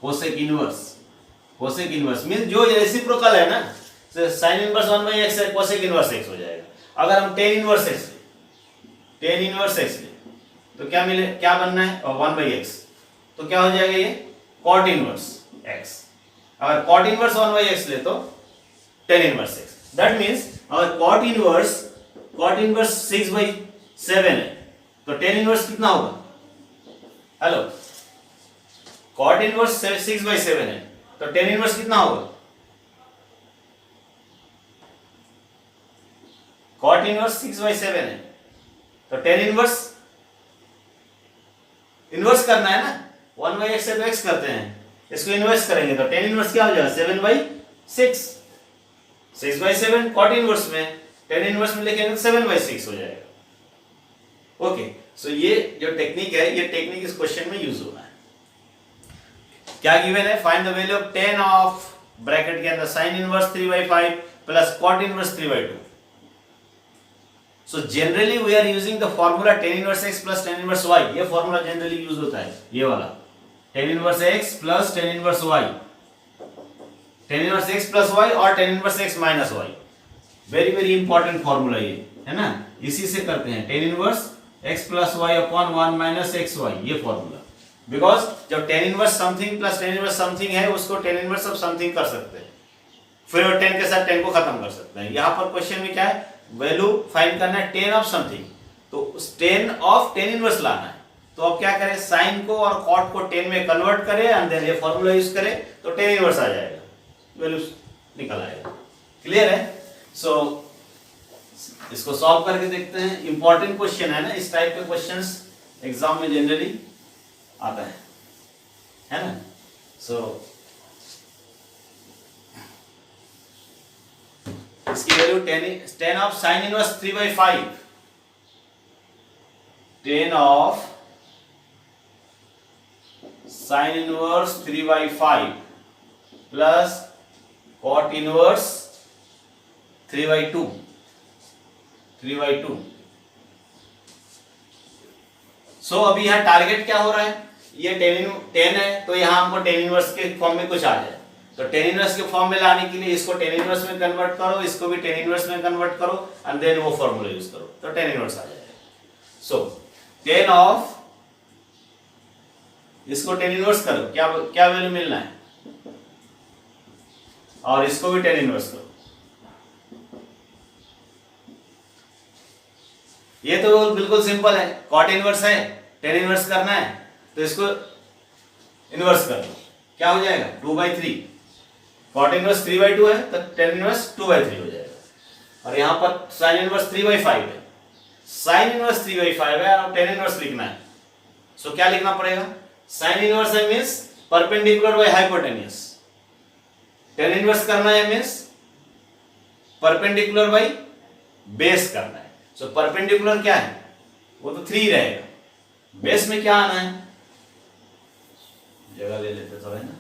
Cosec inverse, cosec inverse means जो रेसिप्रोकल है ना, साइन इनवर्स 1 बाई एक्स है, कोसेक इनवर्स एक्स हो जाएगा. अगर हम टेन इनवर्स एक्स ले तो क्या बनना है, 1/x, तो क्या हो जाएगा ये कॉट इनवर्स x। अगर कॉट इनवर्स 1/x ले तो tan inverse x। That means अगर कॉट इनवर्स 6/7 है तो टेन इनवर्स कितना होगा, हेलो, कॉट इनवर्स 6/7 है तो टेन इनवर्स कितना होगा, कॉट इनवर्स 6/7 है तो टेन इनवर्स करना है ना, 1/x से तो x करते हैं, इसको इनवर्स करेंगे तो टेन इनवर्स क्या हो जाएगा 7/6, 6/7 कॉट इनवर्स में, टेन इनवर्स में लिखेंगे तो 7/6 हो जाएगा। ओके, सो ये जो टेक्निक है, ये टेक्निक इस क्वेश्चन में यूज होना है। क्या गिवन है, find the value of tan of bracket के अंदर sin inverse 3/5 plus cot inverse 3/2। So generally we are using the formula tan inverse x plus tan inverse y। ये फॉर्मूला जनरली यूज होता है, ये वाला tan inverse x plus tan inverse y, tan inverse x plus y और tan inverse x minus y। Very very important formula ये है ना, इसी से करते हैं tan inverse x plus y upon 1 minus xy, ये फॉर्मूला। बिकॉज जब tan inverse something plus tan inverse something है उसको tan inverse ऑफ समथिंग कर सकते हैं, फिर वो 10 के साथ 10 को खत्म कर सकते हैं। यहाँ पर क्वेश्चन में क्या है, वैल्यू फाइंड करना है tan ऑफ समथिंग, तो उस tan ऑफ tan इनवर्स लाना है। तो अब क्या करें, साइन को और कॉट को tan में कन्वर्ट करें एंड देन ये फॉर्मूला यूज करें तो tan इनवर्स आ जाएगा, वैल्यू निकल आएगा। क्लियर है? सो इसको सॉल्व करके देखते हैं। इंपॉर्टेंट क्वेश्चन है ना, इस टाइप के क्वेश्चंस एग्जाम में जनरली आता है ना। सो इसकी value tan of sin inverse 3/5, tan of sin inverse 3/5 plus cot inverse 3/2। सो अभी यहाँ टारगेट क्या हो रहा है, ये tan है तो यहाँ हमको tan इनवर्स के फॉर्म में कुछ आ जाए, तो tan इनवर्स के फॉर्म में लाने के लिए इसको tan इनवर्स में कन्वर्ट करो, इसको भी tan इनवर्स में कन्वर्ट करो एंड देन वो फॉर्मूला यूज करो तो tan इनवर्स आ जाएगा। सो tan ऑफ, इसको tan इनवर्स करो, क्या वैल्यू मिलना है, और इसको भी tan इनवर्स करो। ये तो बिल्कुल सिंपल है, cot इनवर्स है, tan इनवर्स करना है तो इसको इनवर्स कर दो, क्या हो जाएगा 2/3। cot इनवर्स 3/2 है तो tan इनवर्स 2/3 हो जाएगा। और यहाँ पर sin इनवर्स 3/5 है, sin इनवर्स 3/5 है और tan इनवर्स लिखना है। सो क्या लिखना पड़ेगा, sin इनवर्स है means perpendicular by hypotenuse, tan inverse करना है मींस परपेंडिकुलर बाय बेस करना है। सो परपेंडिकुलर क्या है, वो तो 3 रहेगा, बेस में क्या आना है, जगह ले लेते तो है ना।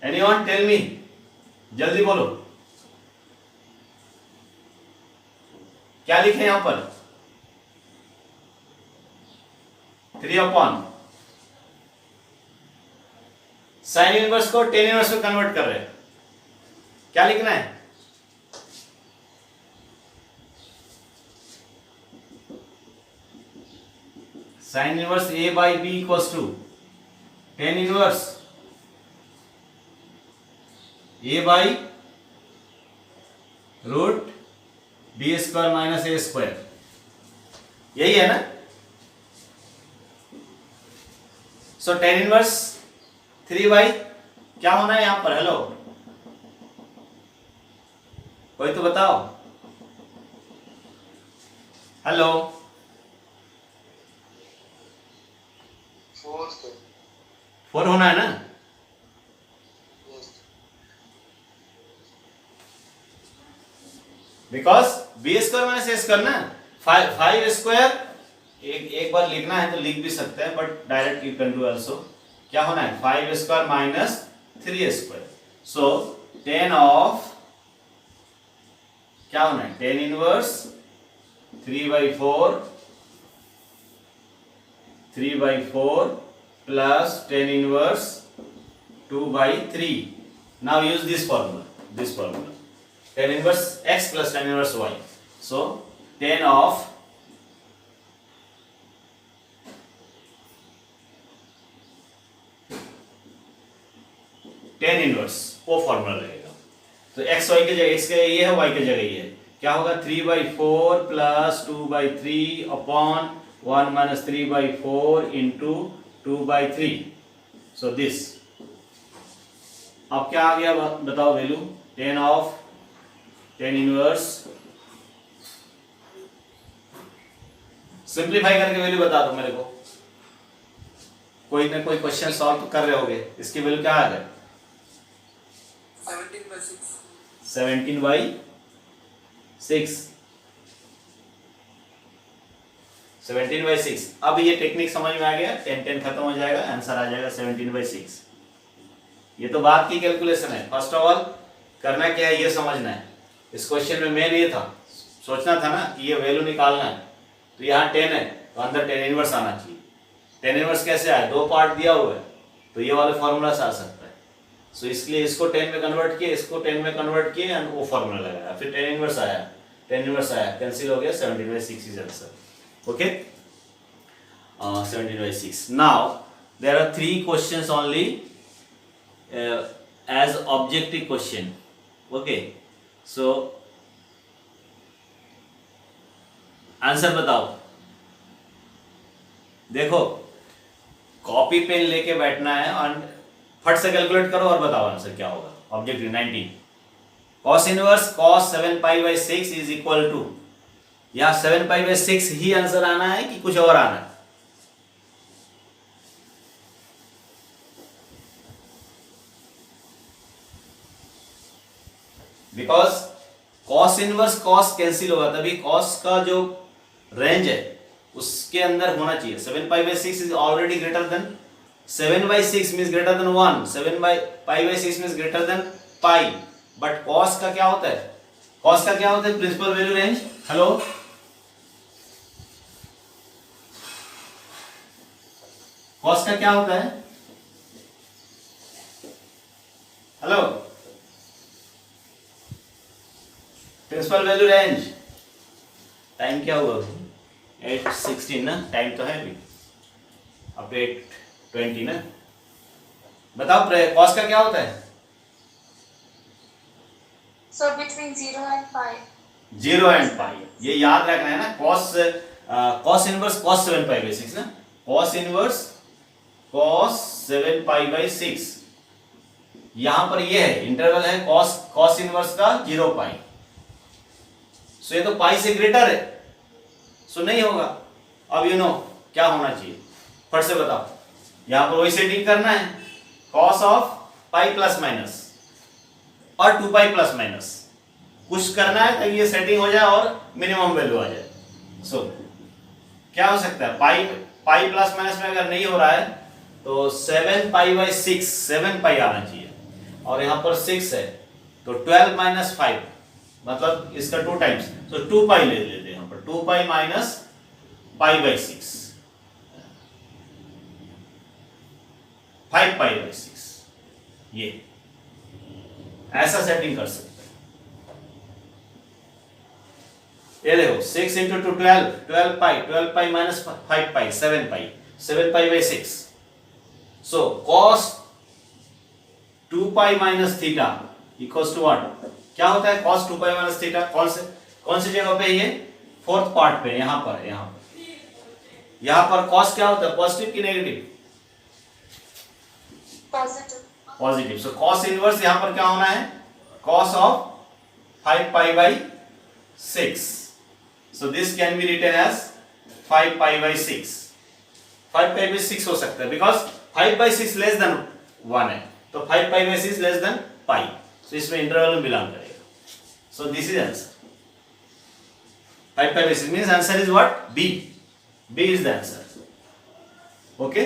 एनीवन टेल मी, जल्दी बोलो क्या लिखे यहां पर, 3/, साइन इनवर्स को tan इनवर्स में कन्वर्ट कर रहे हैं, क्या लिखना है, sine inverse a/b equals to tan inverse a/√b² minus a², यही है ना। सो tan इनवर्स 3 क्या होना है यहां पर, हेलो कोई तो बताओ, हेलो 4 होना है ना। बिकॉज b² माइनस a² ना, 5² एक बार लिखना है तो लिख भी सकते हैं, but direct you can do also. क्या होना है 5² माइनस 3² सो tan ऑफ क्या होना है, tan inverse 3/4 plus tan inverse 2/3। Now use this formula, tan inverse x plus tan inverse y. So tan of tan inverse वो फॉर्मूला रहेगा. तो x y की जगह x के ये है, y की जगह ये है. क्या होगा 3/4 plus 2/3 upon 1 minus 3/4 into 2/3. So this. अब क्या आ गया बताओ value. tan of tan inverse. Simplify करके वैल्यू बता दो मेरे को. कोई ना कोई क्वेश्चन सॉल्व तो कर रहे होगे. इसकी वैल्यू क्या आ गया 17/6. 17/6. 17/6. अब ये टेक्निक समझ में आ गया. 10 खत्म हो जाएगा, आंसर आ जाएगा 17/6. ये तो बात की कैलकुलेशन है. फर्स्ट ऑफ ऑल करना क्या है ये समझना है. इस क्वेश्चन में मेन ये था, सोचना था ना कि ये वैल्यू निकालना है. तो यहाँ 10 है तो अंदर tan इनवर्स आना चाहिए. tan इनवर्स कैसे आया, दो पार्ट दिया हुआ है तो ये वाले फॉर्मूला से आ सकता है. सो इसलिए इसको 10 में कन्वर्ट किए, इसको 10 में कन्वर्ट किए एंड वो फॉर्मूला लगाया. फिर tan इनवर्स आया, tan इनवर्स आया, कैंसिल हो गया. 17/6 is answer. Okay 17/6. Now there are 3 questions only as objective question. Okay so answer बताओ. देखो कॉपी पेन लेके बैठना है और फट से कैलकुलेट करो और बताओ आंसर क्या होगा. Objective 19. cos inverse cos 7π/6 is equal to, या 7π/6 ही आंसर आना है कि कुछ और आना है. Because cos inverse cos cancel होगा, तभी cos का जो रेंज है उसके अंदर होना चाहिए. 7π/6 is already greater than 7/6 means greater than 1. 7π/6 means greater than pi. But cos का क्या होता है, cos का क्या होता है principal value range. Hello cos का क्या होता है, hello principal value range. Time क्या हुआ 8:16 ना, टाइम तो है अभी अब 8:20 ना. बताओ cos का क्या होता है. So between 0 and pi. 0 and pi. ये याद रखना है ना. cos इनवर्स cos 7π/6 ना. cos inverse cos 7π/6. यहां पर ये है इंटरवल है cos इनवर्स का 0 पाई. सो ये तो पाई से ग्रेटर है, सो नहीं होगा. अब यू नो क्या होना चाहिए, फट से बताओ. यहां पर वही सेटिंग करना है, cos of pi plus minus और 2π प्लस माइनस कुछ करना है ताकि ये सेटिंग हो जाए और मिनिमम वैल्यू आ जाए. सो क्या हो सकता है, पाई प्लस माइनस में अगर नहीं हो रहा है तो 7π/6 7π आना चाहिए और यहां पर 6 है तो 12 - 5 मतलब इसका 2 टाइम्स. सो 2π ले लेते हैं यहां पर. 2π माइनस π/6 5π/6. ये ऐसा सेटिंग कर सकते हैं. ये देखो 6 × 2 12 12π 12π minus 5π 7π 7π/6. So cos 2π minus theta equals to what, क्या होता है cos 2π माइनस थीटा. कौन सी जगह पे, ये फोर्थ पार्ट पे, यहां पर cos क्या होता है, पॉजिटिव कि negative. Positive. Positive. So cos inverse यहां पर क्या होना है, cos of 5π/6. So this can be written as 5π/6. 5π/6 हो सकता है बिकॉज 5/6 लेस देन 1 है तो 5π/6 लेस देन पाई. सो इसमें इंटरवल में बिलोंग करेगा. So this is answer. 5π/6 means answer is what, b. B is the answer. Okay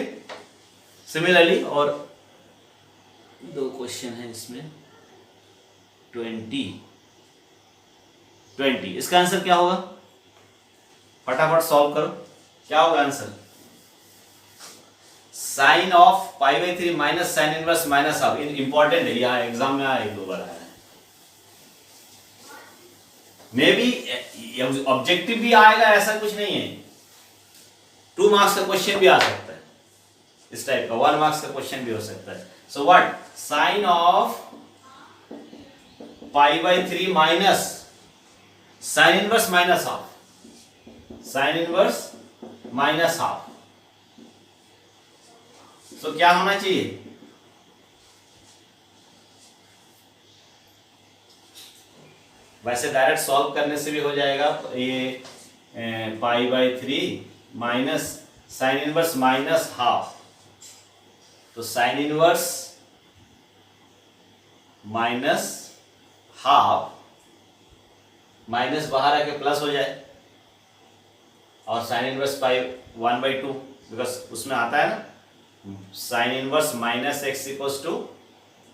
similarly और 2 क्वेश्चन है इसमें. 20 इसका आंसर क्या होगा, फटाफट सॉल्व करो. क्या होगा answer, sine of π/3 minus sine inverse minus half. Important है, यहाँ एग्जाम में आया 1-2 बार आया है. मे बी ऑब्जेक्टिव भी आएगा, ऐसा कुछ नहीं है। 2 मार्क्स का क्वेश्चन भी आ सकता है इस टाइप का, 1 मार्क्स का क्वेश्चन भी हो सकता है। So what, sine of pi by 3 minus sine inverse minus half, sine inverse minus half. So क्या होना चाहिए, वैसे डायरेक्ट सॉल्व करने से भी हो जाएगा। तो ये pi by 3 minus sine inverse minus half, तो sine inverse minus half, minus बाहर आके प्लस हो जाए, और साइन इनवर्स पाई 1/2, बिकॉज उसमें आता है ना sine inverse minus x equals to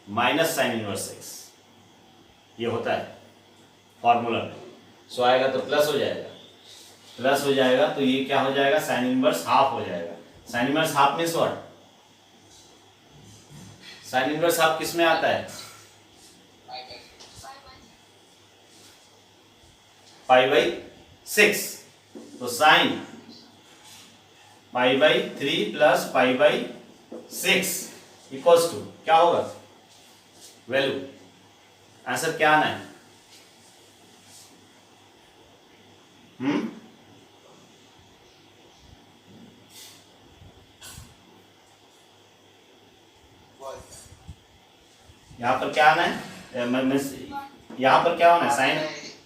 minus sine inverse x, ये होता है फॉर्मूला में। सो आएगा तो प्लस हो जाएगा, प्लस हो जाएगा तो ये क्या हो जाएगा, साइन इनवर्स हाफ हो जाएगा। Sine inverse half means what, sine inverse half किस में आता है, पाई बाई 6। तो sine pi by 3 plus pi by 6 equals to क्या होगा, वैल्यू, आंसर क्या आना है, यहां पर क्या आना है, यहां पर क्या होना है, sine,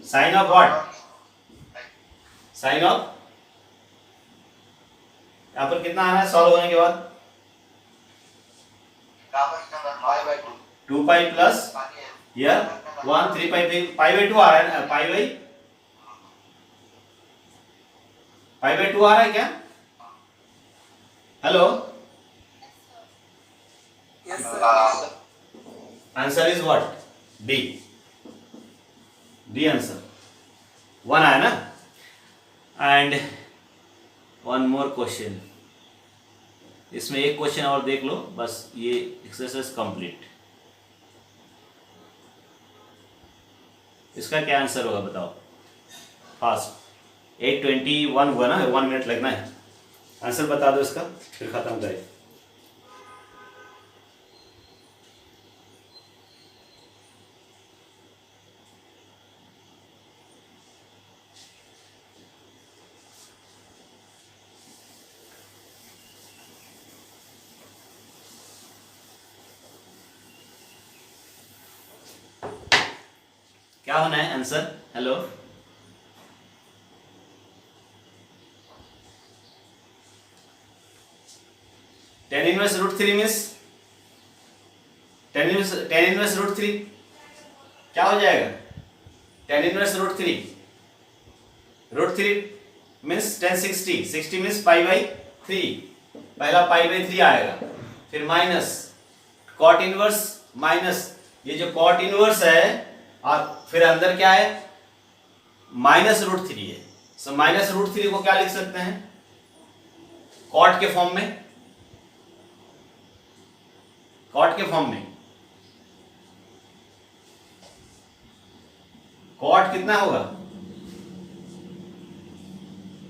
sine of what, sine of, यहां पर कितना आना है सॉल्व होने के बाद, 2 pi plus here 1 3 pi, pi by 2 आ रहा है ना, पाई बाई 2 आ रहा है क्या, hello, Yes, sir. Answer is what, D, D answer 1 आया ना। एंड वन मोर क्वेश्चन, इसमें एक क्वेश्चन और देख लो बस, ये एक्सरसाइज कंप्लीट। इसका क्या आंसर होगा बताओ, फास्ट, 8:21 हुआ ना, 1 मिनट लगना है, आंसर बता दो इसका फिर खत्म करें। क्या होना है answer, hello, tan inverse root 3 means tan inverse root 3 क्या हो जाएगा, tan inverse root 3, root 3 means 1060, 60 means pi by 3, पहला पाई बाई 3 आएगा, फिर माइनस कॉट इनवर्स माइनस, ये जो कॉट इनवर्स है और फिर अंदर क्या है माइनस रूट 3 है। सो माइनस रूट 3 को क्या लिख सकते हैं, कॉट के फॉर्म में, कॉट के फॉर्म में, कॉट कितना होगा,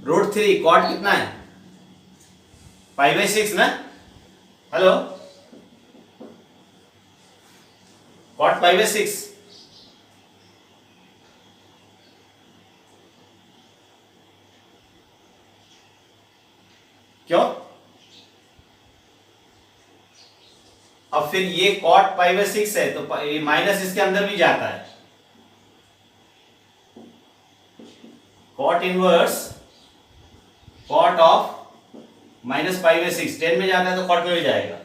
रूट 3 कॉट कितना है, पाई बाई 6 ना, हेलो, कॉट पाई बाई 6, क्यों, अब फिर ये कॉट पाई बाई 6 है तो ये माइनस इसके अंदर भी जाता है, cot inverse cot of minus pi by 6 10 में जाता है तो कॉट में भी जाएगा।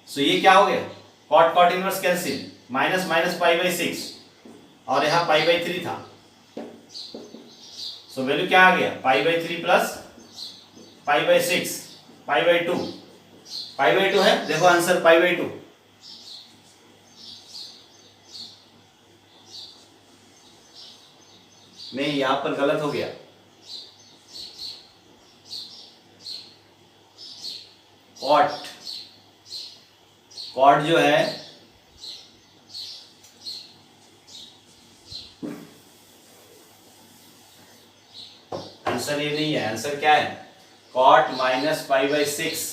सो ये क्या हो गया, cot cot inverse cancel, minus minus pi by 6 और यहां पाई बाई 3 था, सो वैल्यू क्या आ गया, पाई by 3 plus pi by 6 pi by 2, pi by 2 है, देखो आंसर पाई बाई 2, नहीं यहां पर गलत हो गया, कॉट, कॉट जो है आंसर ये नहीं है, आंसर क्या है? कॉट माइनस पाई बाई 6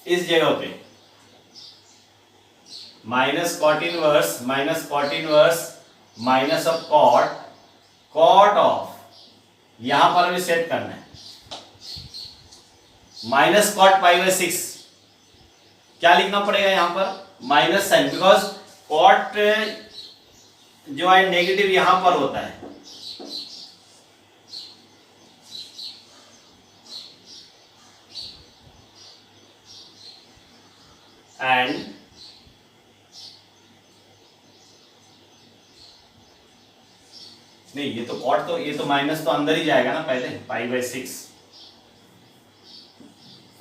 इस जगह पे minus cot inverse minus of cot of, यहां पर भी सेट करना है माइनस कॉट पाई बाई 6। क्या लिखना पड़ेगा यहां पर? माइनस साइन, बिकॉज कॉट जो है नेगेटिव यहां पर होता है, एंड नहीं, ये तो कॉट तो ये तो माइनस तो अंदर ही जाएगा ना पहले, पाई बाई 6।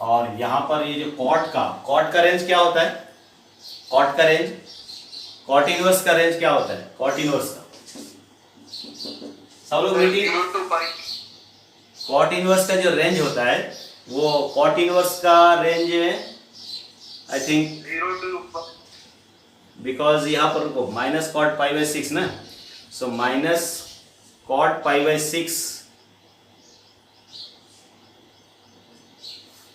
और यहां पर ये जो कॉट का रेंज क्या होता है? कॉट का रेंज, कॉट इनवर्स का रेंज क्या होता है? कॉट इनवर्स का सब लोग meeting, 0 to pi. Cot inverse का जो रेंज होता है वो कॉट इनवर्स का range I think 0 to pi. Because यहाँ पर रुको, माइनस कॉट पाई बाई 6 ना, so minus cot pi by 6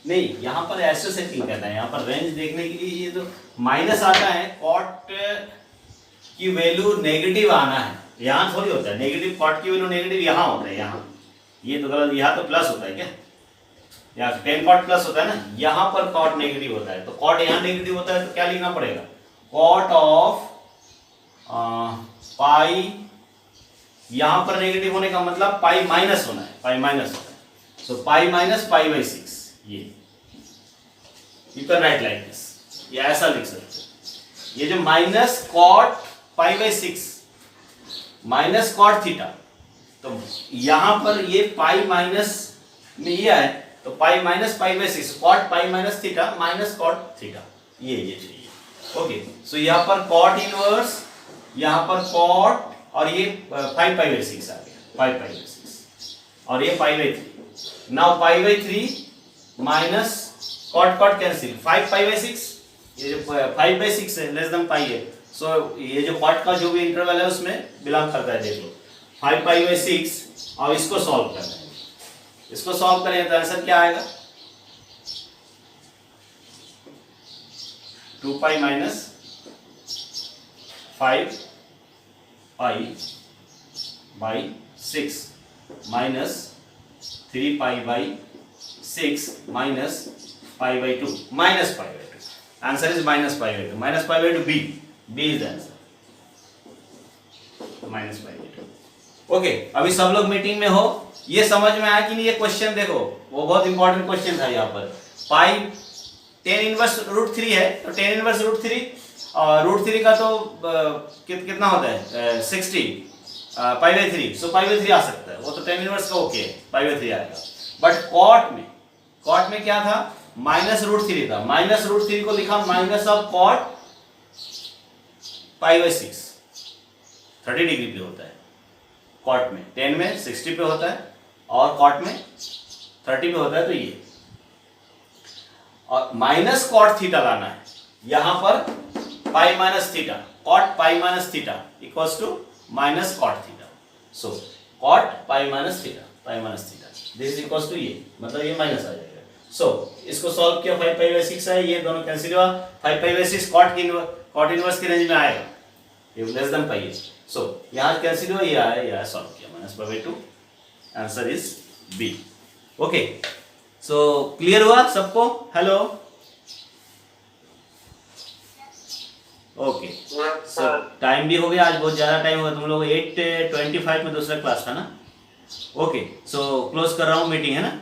नहीं, यहाँ पर ऐसे सेटिंग करना है। यहाँ पर रेंज देखने के लिए ये जो माइनस आता है, कॉट की वैल्यू नेगेटिव आना है, यहाँ थोड़ी होता है नेगेटिव, कॉट की वैल्यू नेगेटिव यहाँ होता है, यहाँ ये तो गलत, यहाँ तो प्लस होता है क्या, यहाँ 10 कॉट प्लस होता है ना, यहाँ पर कॉट नेगेटिव होता है, तो कॉट यहाँ नेगेटिव होता है तो क्या लिखना पड़ेगा? कॉट ऑफ पाई, यहाँ पर नेगेटिव होने का मतलब पाई माइनस होना है, पाई माइनस होता है, सो पाई माइनस पाई बाई 6, ये you can write like this, ये ऐसा लिख सकते हो। ये जो minus cot pi by 6 minus cot theta, तो यहां पर ये पाई माइनस में ये है, तो pi minus pi by 6, cot pi minus theta minus cot theta, ये चाहिए। ओके, सो यहाँ पर कॉट इनवर्स, यहाँ पर कॉट, और ये 5 पाई बाई 6 आ गया, 5 पाई बाई 6, और ये pi by 3। Now pi by 3 minus cot cancel, 5 pi by 6, ये जो 5 बाई 6 है लेस देन पाई है, सो ये जो कॉट का जो भी इंटरवल है उसमें बिलोंग करता है, देख लो 5 पाई बाई 6, और इसको सॉल्व करना है, इसको सॉल्व करें तो आंसर क्या आएगा? 2 pi minus 5 pi by 6 minus 3 pi by 6 minus pi by 2, minus pi by 2, answer is minus pi by 2, minus pi by 2, B is the answer, minus pi by 2। Okay, अभी सब लोग मीटिंग में हो, ये समझ में आया कि नहीं? ये क्वेश्चन देखो, वो बहुत इंपॉर्टेंट क्वेश्चन था। यहाँ पर पाई 10 इनवर्स रूट 3 है, तो 10 इनवर्स रूट 3, और रूट 3 का तो कितना होता है 60 पाई बाई 3, सो पाई बाई 3 आ सकता है, वो तो 10 इनवर्स का ओके, पाई बाई 3 आएगा। बट कॉट में क्या था? माइनस रूट 3 था, माइनस रूट 3 को लिखा minus of cot pi by 6, 30 degree पे होता है कॉट में, 10 में 60 पे होता है, और कॉट में 30 पे होता है, तो ये, और माइनस कॉट थीटा लाना है, यहां पर pi minus theta, cot pi minus theta equals to minus cot theta, so cot pi minus theta, pi minus theta, this is equals to ये, मतलब ये माइनस आ जाएगा। सो इसको सॉल्व किया, 5 पाई बाई 6 है, ये दोनों कैंसिल हुआ, 5 पाई बाई 6 कॉट इनवर्स की रेंज में आएगा, ये लेस देन पाई है, सो यहां कैंसिल हुआ, ये आया, ये सॉल्व किया, minus pi by 2, answer is B. Okay, so clear हुआ सबको? हेलो, ओके, सो टाइम भी हो गया, आज बहुत ज्यादा टाइम हो गया, तुम लोग 8:25 में दूसरा क्लास था ना। ओके, सो क्लोज कर रहा हूँ मीटिंग, है ना।